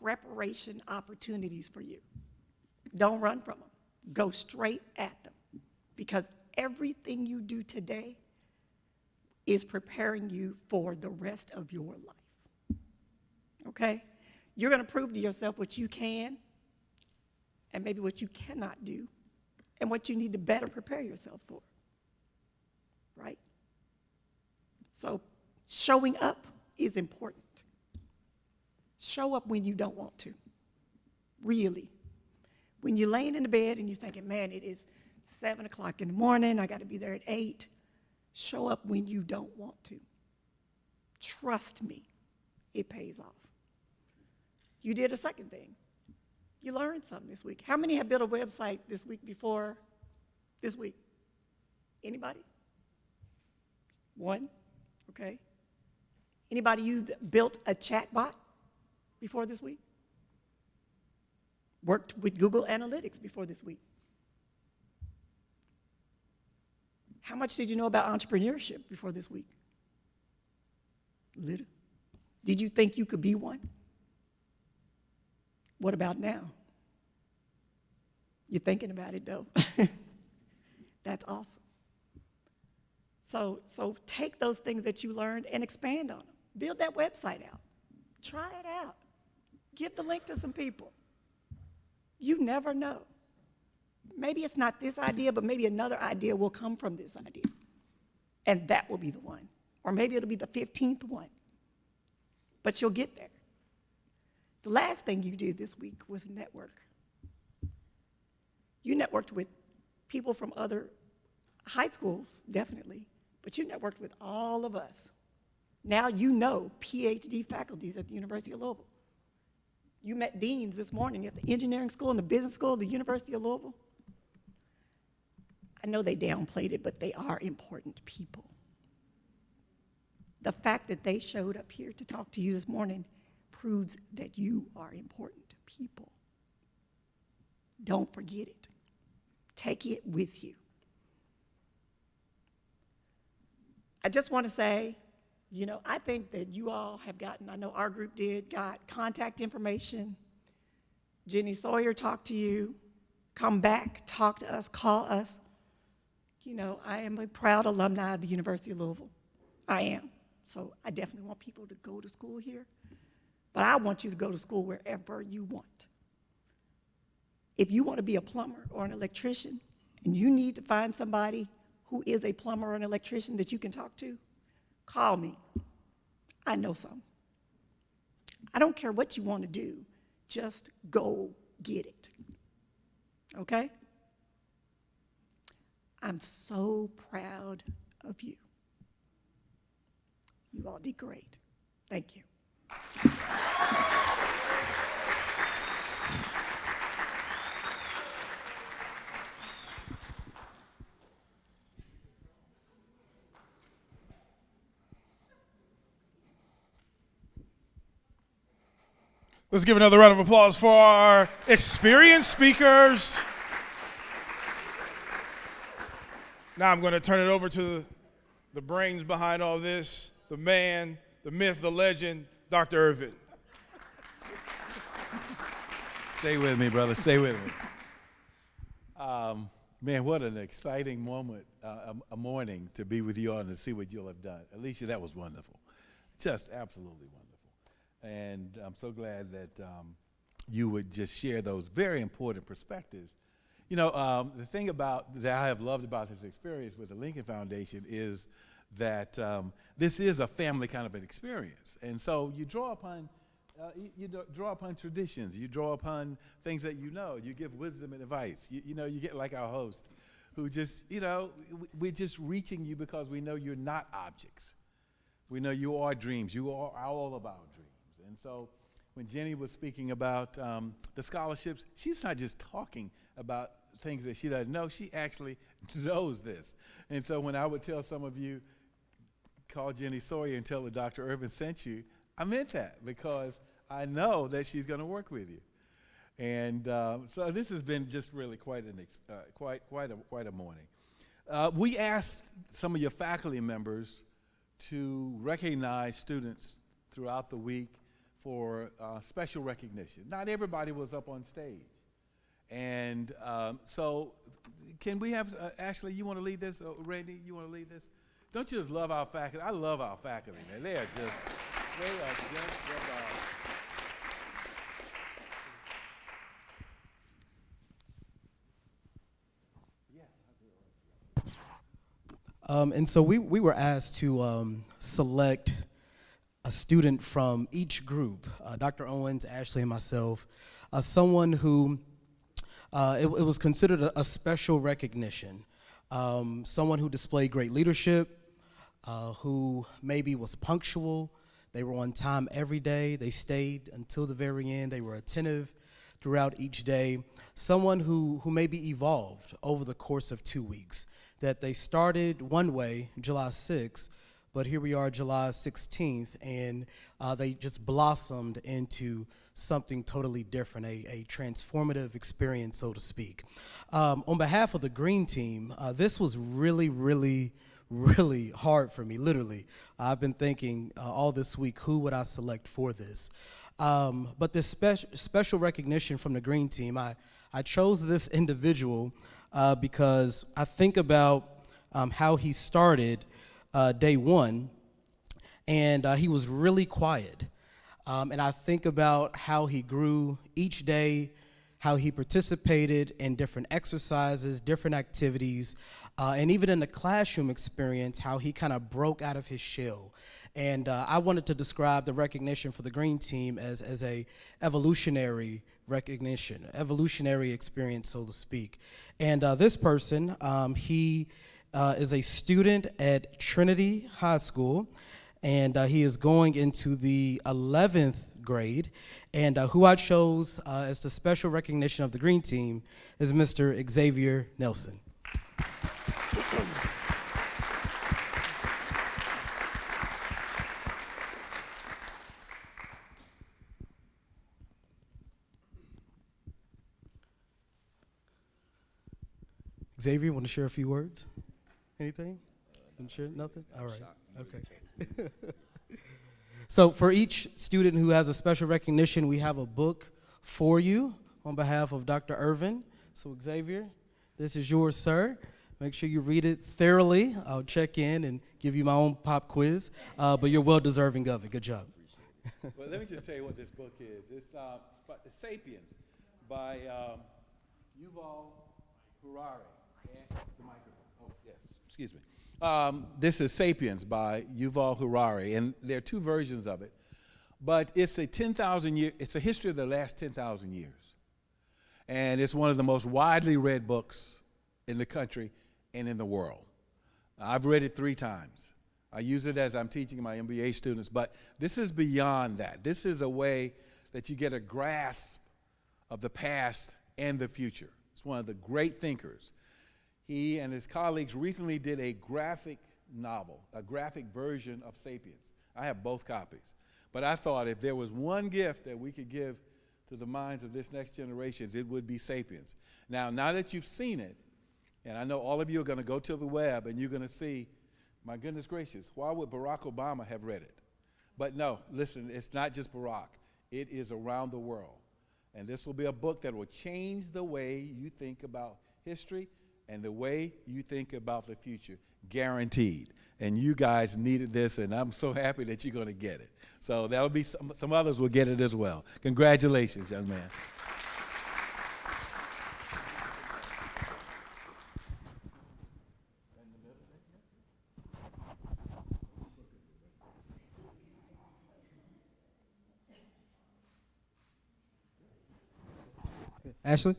preparation opportunities for you. Don't run from them. Go straight at them. Because everything you do today is preparing you for the rest of your life. Okay? You're going to prove to yourself what you can and maybe what you cannot do and what you need to better prepare yourself for. Right? So showing up is important. Show up when you don't want to. Really. When you're laying in the bed and you're thinking, man, it is 7 o'clock in the morning, I got to be there at 8. Show up when you don't want to. Trust me, it pays off. You did a second thing. You learned something this week. How many have built a website this week before this week? Anybody? 1? Okay. Anybody built a chatbot before this week? Worked with Google Analytics before this week? How much did you know about entrepreneurship before this week? Little. Did you think you could be one? What about now? You're thinking about it, though. That's awesome. So take those things that you learned and expand on them. Build that website out. Try it out. Give the link to some people. You never know. Maybe it's not this idea, but maybe another idea will come from this idea. And that will be the one. Or maybe it'll be the 15th one. But you'll get there. The last thing you did this week was network. You networked with people from other high schools, definitely, but you networked with all of us. Now you know PhD faculties at the University of Louisville. You met deans this morning at the engineering school and the business school of the University of Louisville. I know they downplayed it, but they are important people. The fact that they showed up here to talk to you this morning proves that you are important people. Don't forget it. Take it with you. I just want to say, I think that you all have gotten, I know our group got contact information. Jenny Sawyer talked to you. Come back, talk to us, call us. I am a proud alumni of the University of Louisville. I am. So I definitely want people to go to school here. But I want you to go to school wherever you want. If you want to be a plumber or an electrician, and you need to find somebody who is a plumber or an electrician that you can talk to, call me. I know some. I don't care what you want to do, just go get it. Okay? I'm so proud of you. You all did great. Thank you. Let's give another round of applause for our experienced speakers. Now I'm going to turn it over to the brains behind all this, the man, the myth, the legend, Dr. Irvin. Stay with me, brother. Stay with me. Man, what an exciting moment, a morning to be with you all and to see what you'll have done. Alicia, that was wonderful. Just absolutely wonderful. And I'm so glad that you would just share those very important perspectives. The thing that I have loved about this experience with the Lincoln Foundation is that this is a family kind of an experience. And so you draw upon traditions. You draw upon things that you know. You give wisdom and advice. You get like our host who just, we're just reaching you because we know you're not objects. We know you are dreams. You are all about dreams. And so when Jenny was speaking about the scholarships, she's not just talking about things that she doesn't know. She actually knows this. And so when I would tell some of you, call Jenny Sawyer and tell her Dr. Irvin sent you, I meant that because I know that she's going to work with you. And so this has been just really quite a morning. We asked some of your faculty members to recognize students throughout the week for special recognition. Not everybody was up on stage. And so can we have, Ashley, you want to lead this? Randy, you want to lead this? Don't you just love our faculty? I love our faculty, man. They are just And so we were asked to select a student from each group, Dr. Owens, Ashley, and myself, someone who it was considered a special recognition, someone who displayed great leadership, who maybe was punctual. They were on time every day. They stayed until the very end. They were attentive throughout each day. Someone who maybe evolved over the course of 2 weeks, that they started one way, July 6th, but here we are July 16th, and they just blossomed into something totally different, a transformative experience, so to speak. On behalf of the Green Team, this was really, really, really hard for me, literally. I've been thinking all this week, who would I select for this? But this special recognition from the Green Team, I chose this individual because I think about how he started day one, and he was really quiet. And I think about how he grew each day, how he participated in different exercises, different activities, and even in the classroom experience, how he kind of broke out of his shell And I wanted to describe the recognition for the Green Team as a evolutionary recognition, evolutionary experience, so to speak. And this person, he is a student at Trinity High School, and he is going into the 11th grade. And who I chose as the special recognition of the Green Team is Mr. Xavier Nelson. Xavier, want to share a few words? Anything? Want to share nothing? All right. Okay. So for each student who has a special recognition, we have a book for you on behalf of Dr. Irvin. So Xavier, this is yours, sir. Make sure you read it thoroughly. I'll check in and give you my own pop quiz, but you're well deserving of it. Good job. Well, let me just tell you what this book is. It's *Sapiens* by Yuval Harari. And the microphone. Oh, yes. Excuse me. This is *Sapiens* by Yuval Harari, and there are two versions of it. But it's a 10,000 year. It's a history of the last 10,000 years, and it's one of the most widely read books in the country and in the world. I've read it 3 times. I use it as I'm teaching my MBA students, but this is beyond that. This is a way that you get a grasp of the past and the future. It's one of the great thinkers. He and his colleagues recently did a graphic novel, a graphic version of *Sapiens*. I have both copies. But I thought if there was one gift that we could give to the minds of this next generation, it would be *Sapiens*. Now that you've seen it, and I know all of you are going to go to the web and you're going to see, my goodness gracious, why would Barack Obama have read it? But no, listen, it's not just Barack. It is around the world. And this will be a book that will change the way you think about history and the way you think about the future, guaranteed. And you guys needed this, and I'm so happy that you're going to get it. So that'll be some others will get it as well. Congratulations, young man. Ashley?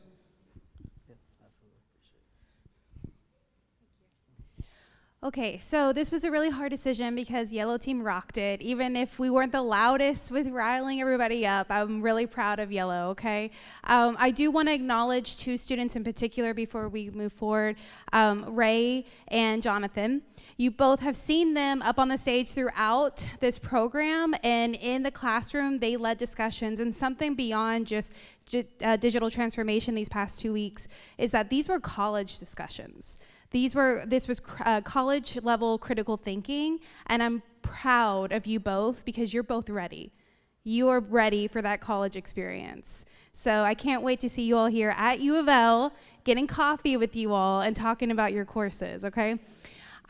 Okay, so this was a really hard decision because Yellow Team rocked it. Even if we weren't the loudest with riling everybody up, I'm really proud of Yellow, okay? I do want to acknowledge 2 students in particular before we move forward, Ray and Jonathan. You both have seen them up on the stage throughout this program, and in the classroom, they led discussions, and something beyond just digital transformation these past 2 weeks is that these were college discussions. This was college level critical thinking, and I'm proud of you both because you're both ready. You are ready for that college experience. So I can't wait to see you all here at U of L, getting coffee with you all and talking about your courses, okay?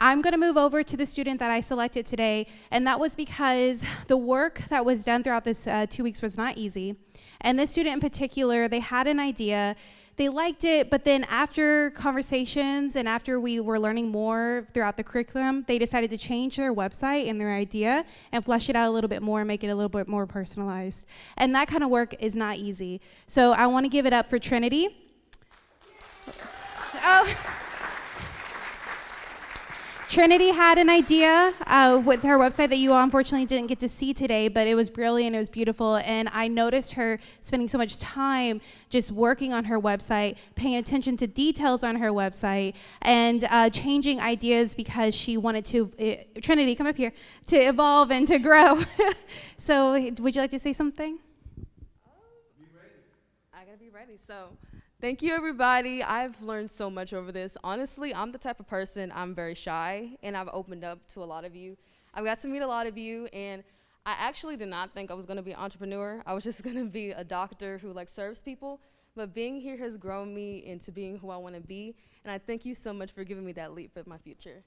I'm gonna move over to the student that I selected today, and that was because the work that was done throughout this 2 weeks was not easy. And this student in particular, they had an idea. They liked it, but then after conversations and after we were learning more throughout the curriculum, they decided to change their website and their idea and flesh it out a little bit more and make it a little bit more personalized. And that kind of work is not easy. So I want to give it up for Trinity. Oh. Trinity had an idea with her website that you all unfortunately didn't get to see today, but it was brilliant, it was beautiful, and I noticed her spending so much time just working on her website, paying attention to details on her website, and changing ideas because she wanted to, Trinity, come up here, to evolve and to grow. So would you like to say something? I gotta be ready, so. Thank you, everybody. I've learned so much over this. Honestly, I'm the type of person, I'm very shy, and I've opened up to a lot of you. I've got to meet a lot of you, and I actually did not think I was gonna be an entrepreneur. I was just gonna be a doctor who serves people, but being here has grown me into being who I wanna be, and I thank you so much for giving me that leap of my future.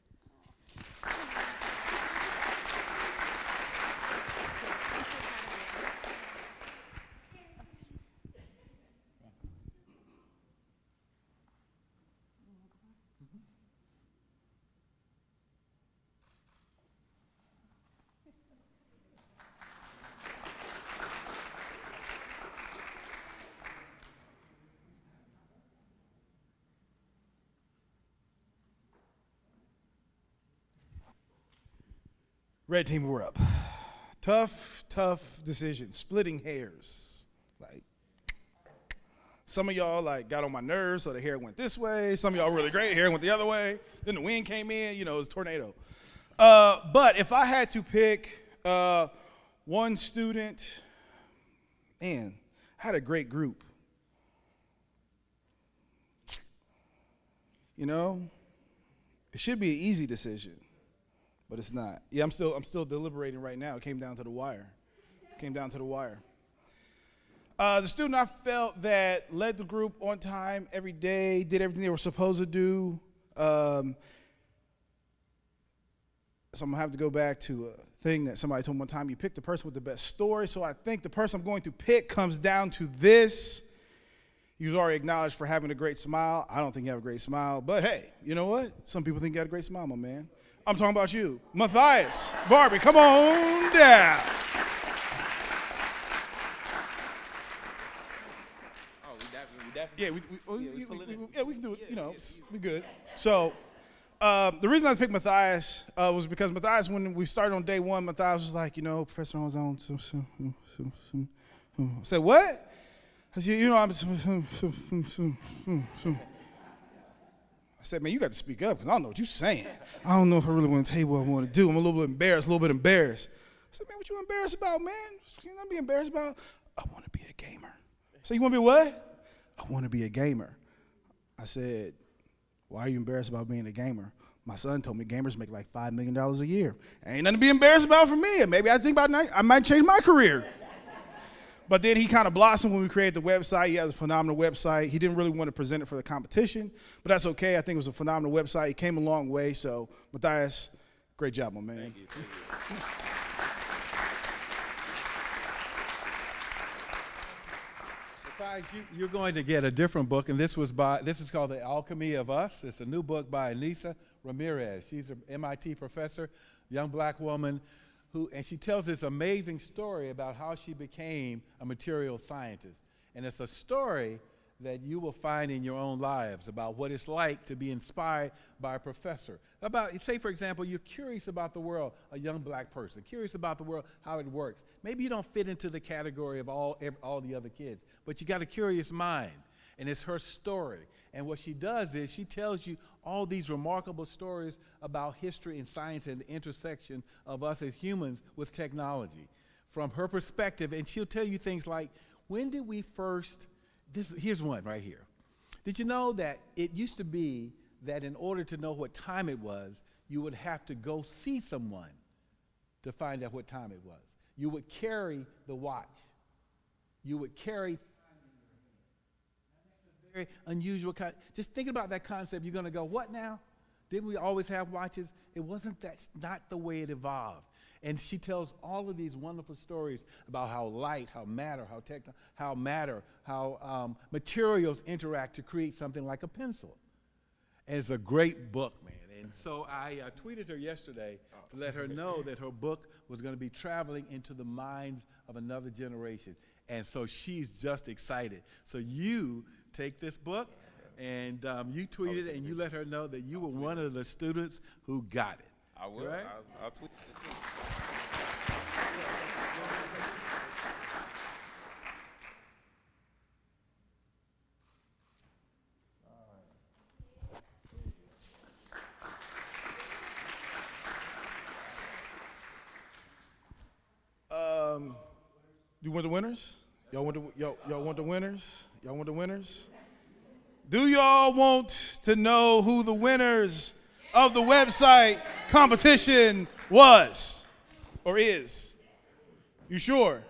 Red team, we're up. Tough decision, splitting hairs. Like, some of y'all like got on my nerves, so the hair went this way. Some of y'all really great, hair went the other way. Then the wind came in, it was a tornado. But if I had to pick one student, man, I had a great group. It should be an easy decision, but it's not. Yeah, I'm still deliberating right now. It came down to the wire. The student I felt that led the group on time every day, did everything they were supposed to do. So I'm gonna have to go back to a thing that somebody told me one time. You pick the person with the best story. So I think the person I'm going to pick comes down to this. He was already acknowledged for having a great smile. I don't think you have a great smile, but hey, you know what? Some people think you got a great smile, my man. I'm talking about you. Matthias Barbie, come on down. Yeah, we can do it. We good. So the reason I picked Matthias was because Matthias, when we started on day one, Matthias was like, Professor on his own. I said, what? I said, I said, man, you got to speak up because I don't know what you're saying. I don't know if I really want to tell you what I want to do. I'm a little bit embarrassed. I said, man, what you embarrassed about, man? Can I be embarrassed about? I want to be a gamer. I said, you want to be what? I want to be a gamer. I said, why are you embarrassed about being a gamer? My son told me gamers make like $5 million a year. Ain't nothing to be embarrassed about for me. And maybe I think about I might change my career. But then he kind of blossomed when we created the website. He has a phenomenal website. He didn't really want to present it for the competition, but that's okay. I think it was a phenomenal website. He came a long way. So, Matthias, great job, my man. Thank you. Matthias, you're going to get a different book, and this is called The Alchemy of Us. It's a new book by Anissa Ramirez. She's an MIT professor, young black woman, and she tells this amazing story about how she became a material scientist. And it's a story that you will find in your own lives about what it's like to be inspired by a professor. Say, for example, you're curious about the world, a young black person, curious about the world, how it works. Maybe you don't fit into the category of all the other kids, but you got a curious mind, and it's her story. And what she does is she tells you all these remarkable stories about history and science and the intersection of us as humans with technology from her perspective. And she'll tell you things like, when did we first, here's one right here. Did you know that it used to be that in order to know what time it was, you would have to go see someone to find out what time it was? You would carry the watch. You would carry very unusual kind. Just think about that concept. You're going to go, what now? Didn't we always have watches? That's not the way it evolved. And she tells all of these wonderful stories about how light, how matter, how materials interact to create something like a pencil. And it's a great book, man. And so I tweeted her yesterday to let her know that her book was going to be traveling into the minds of another generation. And so she's just excited. So you take this book and you tweet it and you let her know that you were one of the students who got it. I will. Right? I'll tweet it. You want the winners? Y'all want the winners? Y'all want the winners? Do y'all want to know who the winners of the website competition was or is? You sure?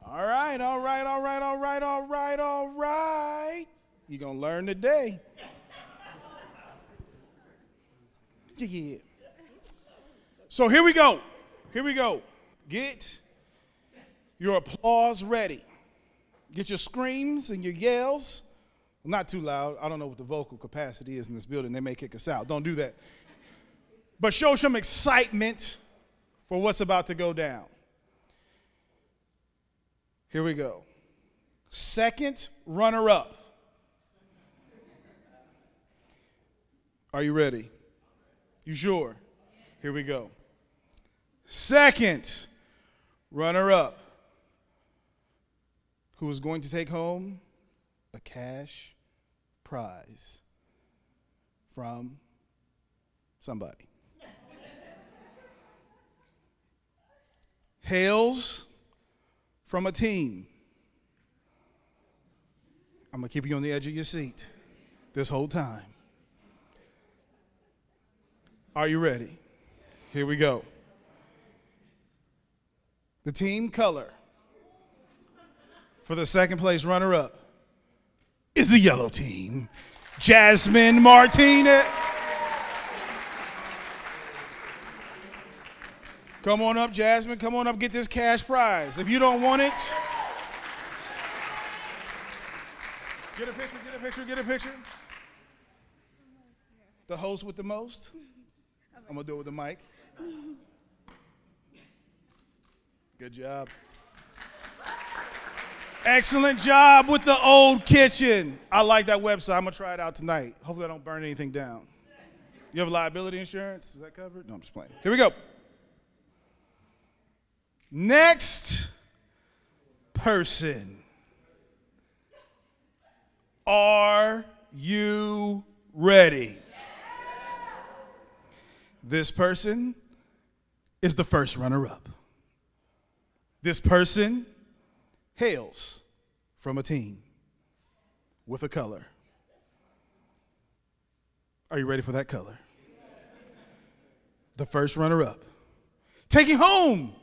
All right. You're going to learn today. Yeah. So here we go. Get your applause ready. Get your screams and your yells. Not too loud. I don't know what the vocal capacity is in this building. They may kick us out. Don't do that. But show some excitement for what's about to go down. Here we go. Second runner-up. Are you ready? You sure? Here we go. Second runner-up, who is going to take home a cash prize from somebody. Hails from a team. I'm going to keep you on the edge of your seat this whole time. Are you ready? Here we go. The team color for the second place runner-up is the yellow team, Jasmine Martinez. Come on up, Jasmine. Come on up, get this cash prize. If you don't want it, get a picture, get a picture, get a picture. The host with the most. I'm going to do it with the mic. Good job. Excellent job with the old kitchen. I like that website. I'm going to try it out tonight. Hopefully I don't burn anything down. You have liability insurance? Is that covered? No, I'm just playing. Here we go. Next person. Are you ready? This person is the first runner-up. This person hails from a team with a color. Are you ready for that color? The first runner-up, taking home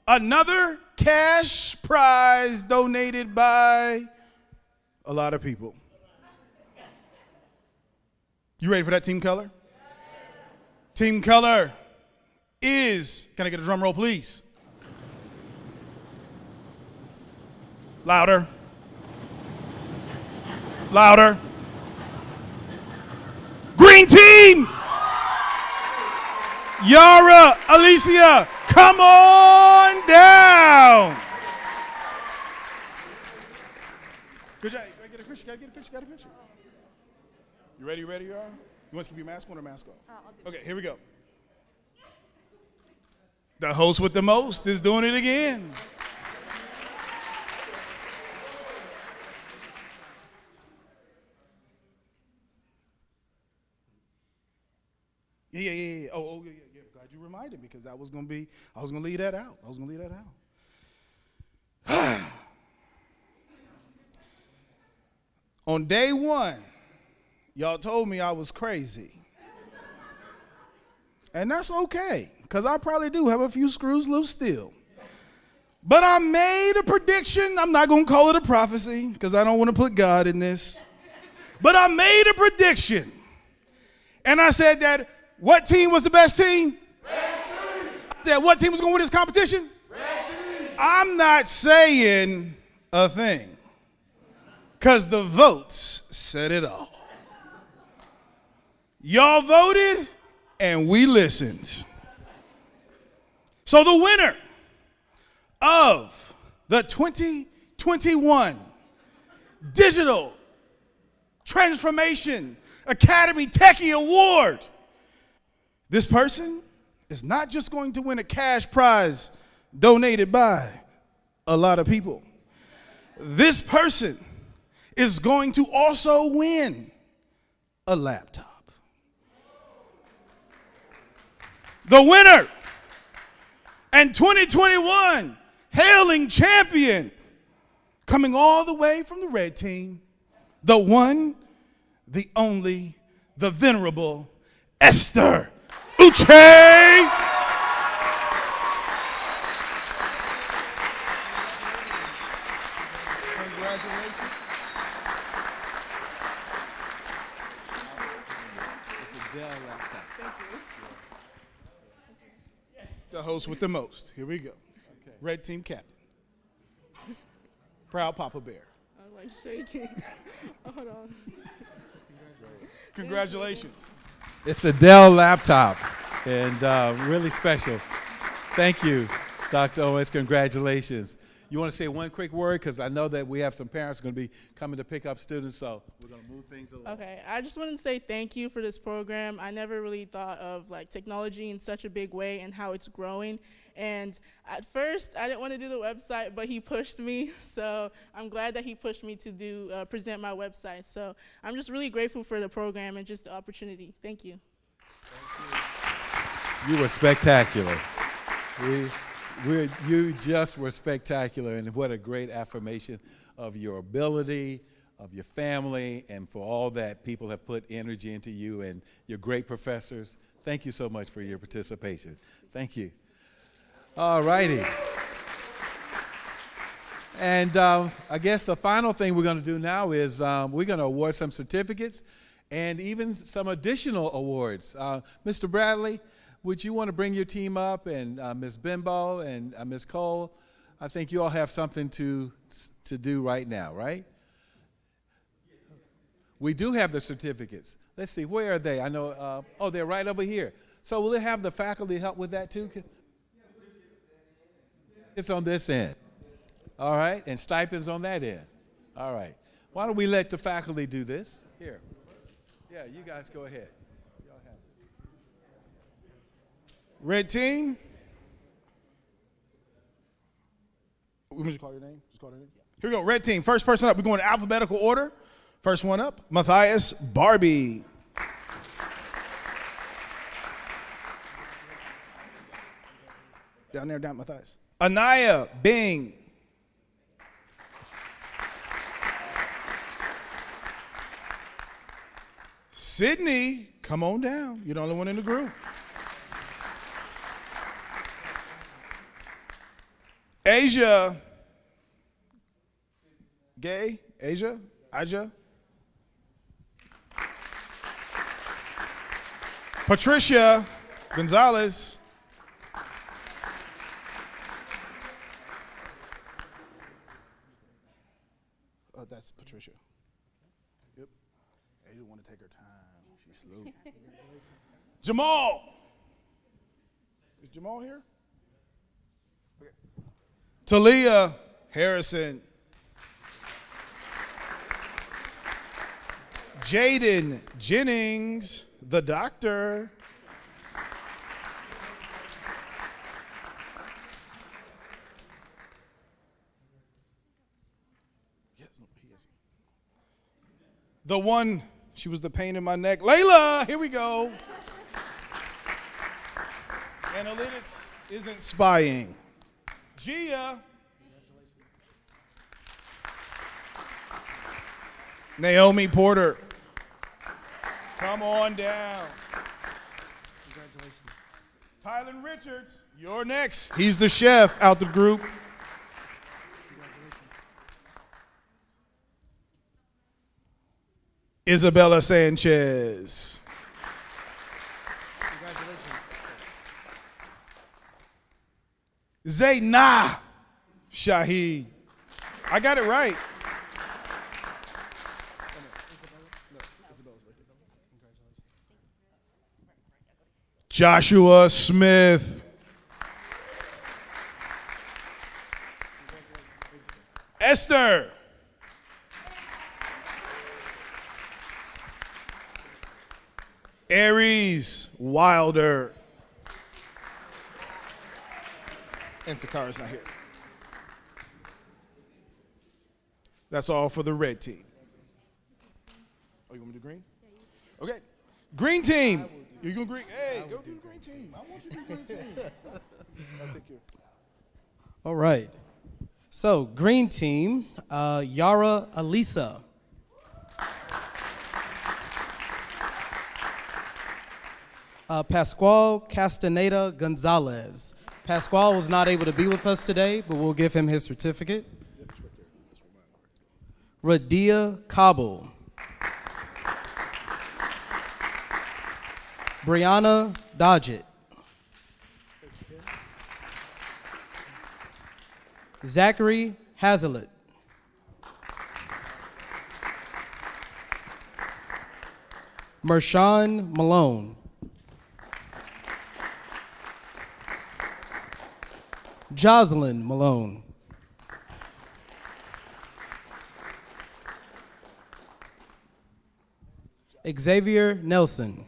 another cash prize donated by a lot of people. You ready for that team color? Team color is, can I get a drum roll, please? Louder. Louder. Green team! Yara, Alicia, come on down. Good job. Gotta get a picture, gotta get a picture, got a picture. You ready, Yara? You want to keep your mask on or mask off? Okay, here we go. The host with the most is doing it again. Yeah. Oh, yeah. Glad you reminded me because I was gonna leave that out. On day one, y'all told me I was crazy. And that's okay, because I probably do have a few screws loose still. But I made a prediction. I'm not going to call it a prophecy, because I don't want to put God in this. But I made a prediction. And I said that what team was the best team? Red team. I said what team was going to win this competition? Red team. I'm not saying a thing, because the votes said it all. Y'all voted, and we listened. So the winner of the 2021 Digital Transformation Academy Techie Award, this person is not just going to win a cash prize donated by a lot of people. This person is going to also win a laptop. The winner and 2021 hailing champion, coming all the way from the red team, the one, the only, the venerable Esther Uche. Congratulations. It's a Dell laptop. Thank you. The host with the most. Here we go. Okay. Red team captain. Proud Papa Bear. I'm like shaking. Hold on. Congratulations. It's a Dell laptop, and really special. Thank you, Dr. Owens. Congratulations. You want to say one quick word? Because I know that we have some parents going to be coming to pick up students, so we're going to move things along. Okay, I just want to say thank you for this program. I never really thought of like technology in such a big way and how it's growing. And at first, I didn't want to do the website, but he pushed me. So I'm glad that he pushed me to do present my website. So I'm just really grateful for the program and just the opportunity. Thank you. You were spectacular. You just were spectacular, and what a great affirmation of your ability, of your family, and for all that people have put energy into you and your great professors. Thank you so much for your participation. Thank you. All righty. And I guess the final thing we're going to do now is we're going to award some certificates and even some additional awards. Mr. Bradley, would you want to bring your team up, and Ms. Bimbo and Ms. Cole? I think you all have something to do right now, right? We do have the certificates. Let's see, where are they? I know, oh, they're right over here. So will it have the faculty help with that too? It's on this end. All right, and stipends on that end. All right. Why don't we let the faculty do this? Here. Yeah, you guys go ahead. Red team. Let me just call your name. Here we go. Red team. First person up. We're going in alphabetical order. First one up, Matthias Barbie. Down there, down Matthias. Anaya Bing. Sydney, come on down. You're the only one in the group. Asia. Gay? Asia? Aja? Patricia Gonzalez. Oh, that's Patricia. Yep. They didn't want to take her time. She's slow. Jamal. Is Jamal here? Okay. Talia Harrison. Jaden Jennings, the doctor. The one, she was the pain in my neck. Layla, here we go. Analytics isn't spying. Gia. Naomi Porter. Come on down. Congratulations. Tylen Richards, you're next. He's the chef out the group. Isabella Sanchez. Congratulations. Zaynah Shahid. I got it right. Joshua Smith. Esther. Aries Wilder. And Takara's not here. That's all for the red team. Oh, you want me to do green? Okay. Green team. You going green? Hey, go do the green team. I want you to do green team. I'll take you. All right. So, green team, Yara Alisa. Pascual Castaneda Gonzalez. Pascual was not able to be with us today, but we'll give him his certificate. Radia Kabul. Brianna Dodgett. Zachary Hazlitt. Mershawn Malone. Jocelyn Malone. Xavier Nelson.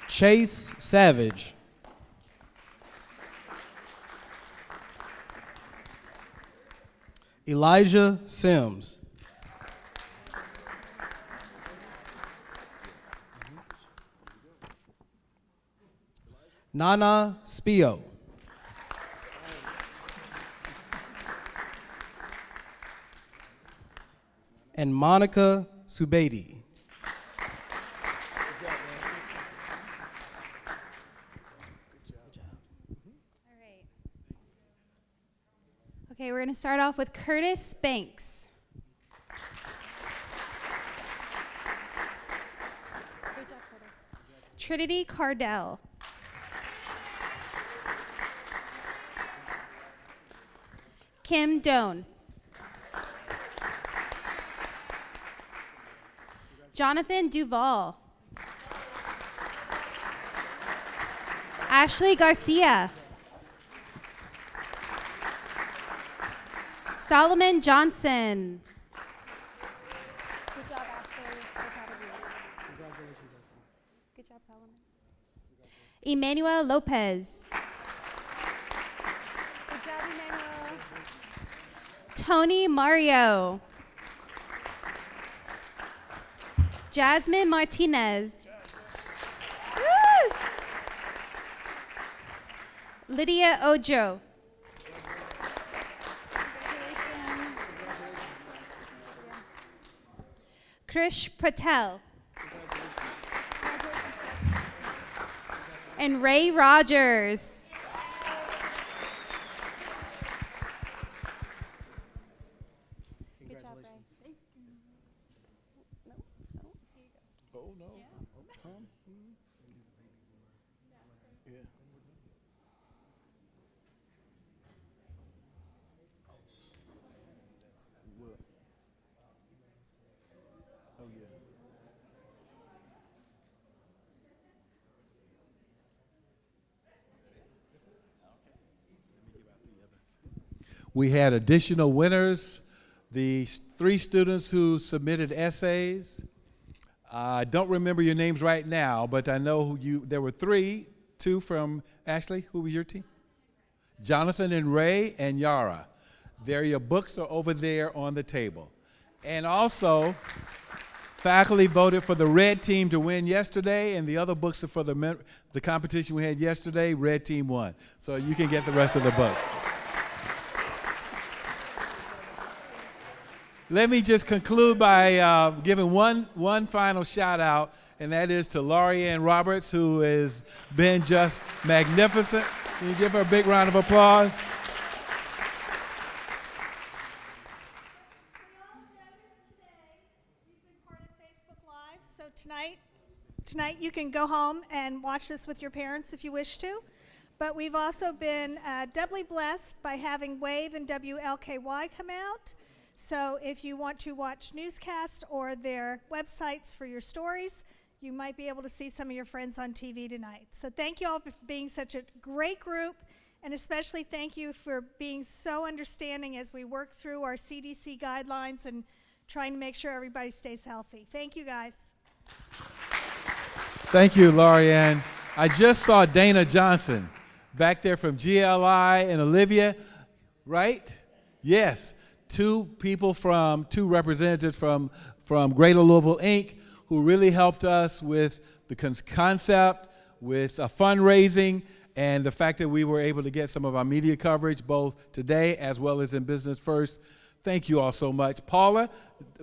Chase Savage. Elijah Sims. Nana Spio. And Monica Subaidi. Okay, we're going to start off with Curtis Banks. Great job, Curtis. Trinity Cardell. Kim Doan. Jonathan Duval. Ashley Garcia. Solomon Johnson. Good job, Ashley. So proud of you. Congratulations, Ashley. Good job, Solomon. Emmanuel Lopez. Good job, Emmanuel. Tony Mario. Jasmine Martinez. Woo! Lydia Ojo. Krish Patel. And Ray Rogers. Good job, Ray. Oh, no. Yeah. Oh, yeah. We had additional winners. The 3 students who submitted essays. I don't remember your names right now, but I know who you. There were 3, 2 from Ashley. Who was your team? Jonathan and Ray and Yara. Your books are over there on the table. And also, faculty voted for the red team to win yesterday, and the other books are for the competition we had yesterday. Red team won. So you can get the rest of the books. Let me just conclude by giving one final shout out, and that is to Laurianne Roberts, who has been just magnificent. Can you give her a big round of applause? So tonight you can go home and watch this with your parents if you wish to. But we've also been doubly blessed by having WAVE and WLKY come out. So if you want to watch newscasts or their websites for your stories, you might be able to see some of your friends on TV tonight. So thank you all for being such a great group, and especially thank you for being so understanding as we work through our CDC guidelines and trying to make sure everybody stays healthy. Thank you, guys. Thank you, Laurianne. I just saw Dana Johnson back there from GLI and Olivia, right? Yes. 2 representatives from Greater Louisville, Inc., who really helped us with the concept, with fundraising, and the fact that we were able to get some of our media coverage both today as well as in Business First. Thank you all so much. Paula,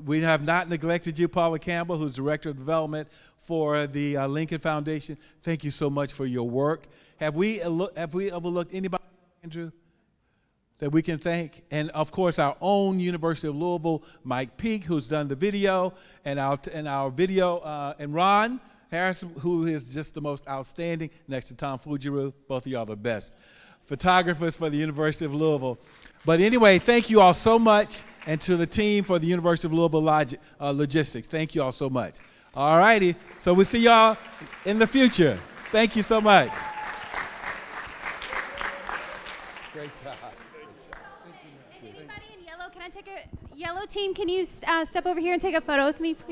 we have not neglected you. Paula Campbell, who's Director of Development for the Lincoln Foundation. Thank you so much for your work. Have we overlooked anybody, Andrew, that we can thank? And of course, our own University of Louisville, Mike Peak, who's done the video, and our video, and Ron Harrison, who is just the most outstanding, next to Tom Fujiru. Both of y'all the best photographers for the University of Louisville. But anyway, thank you all so much, and to the team for the University of Louisville Logistics. Thank you all so much. All righty, so we'll see y'all in the future. Thank you so much. Great job. Anybody in yellow, can I take a Yellow team, can you step over here and take a photo with me, please?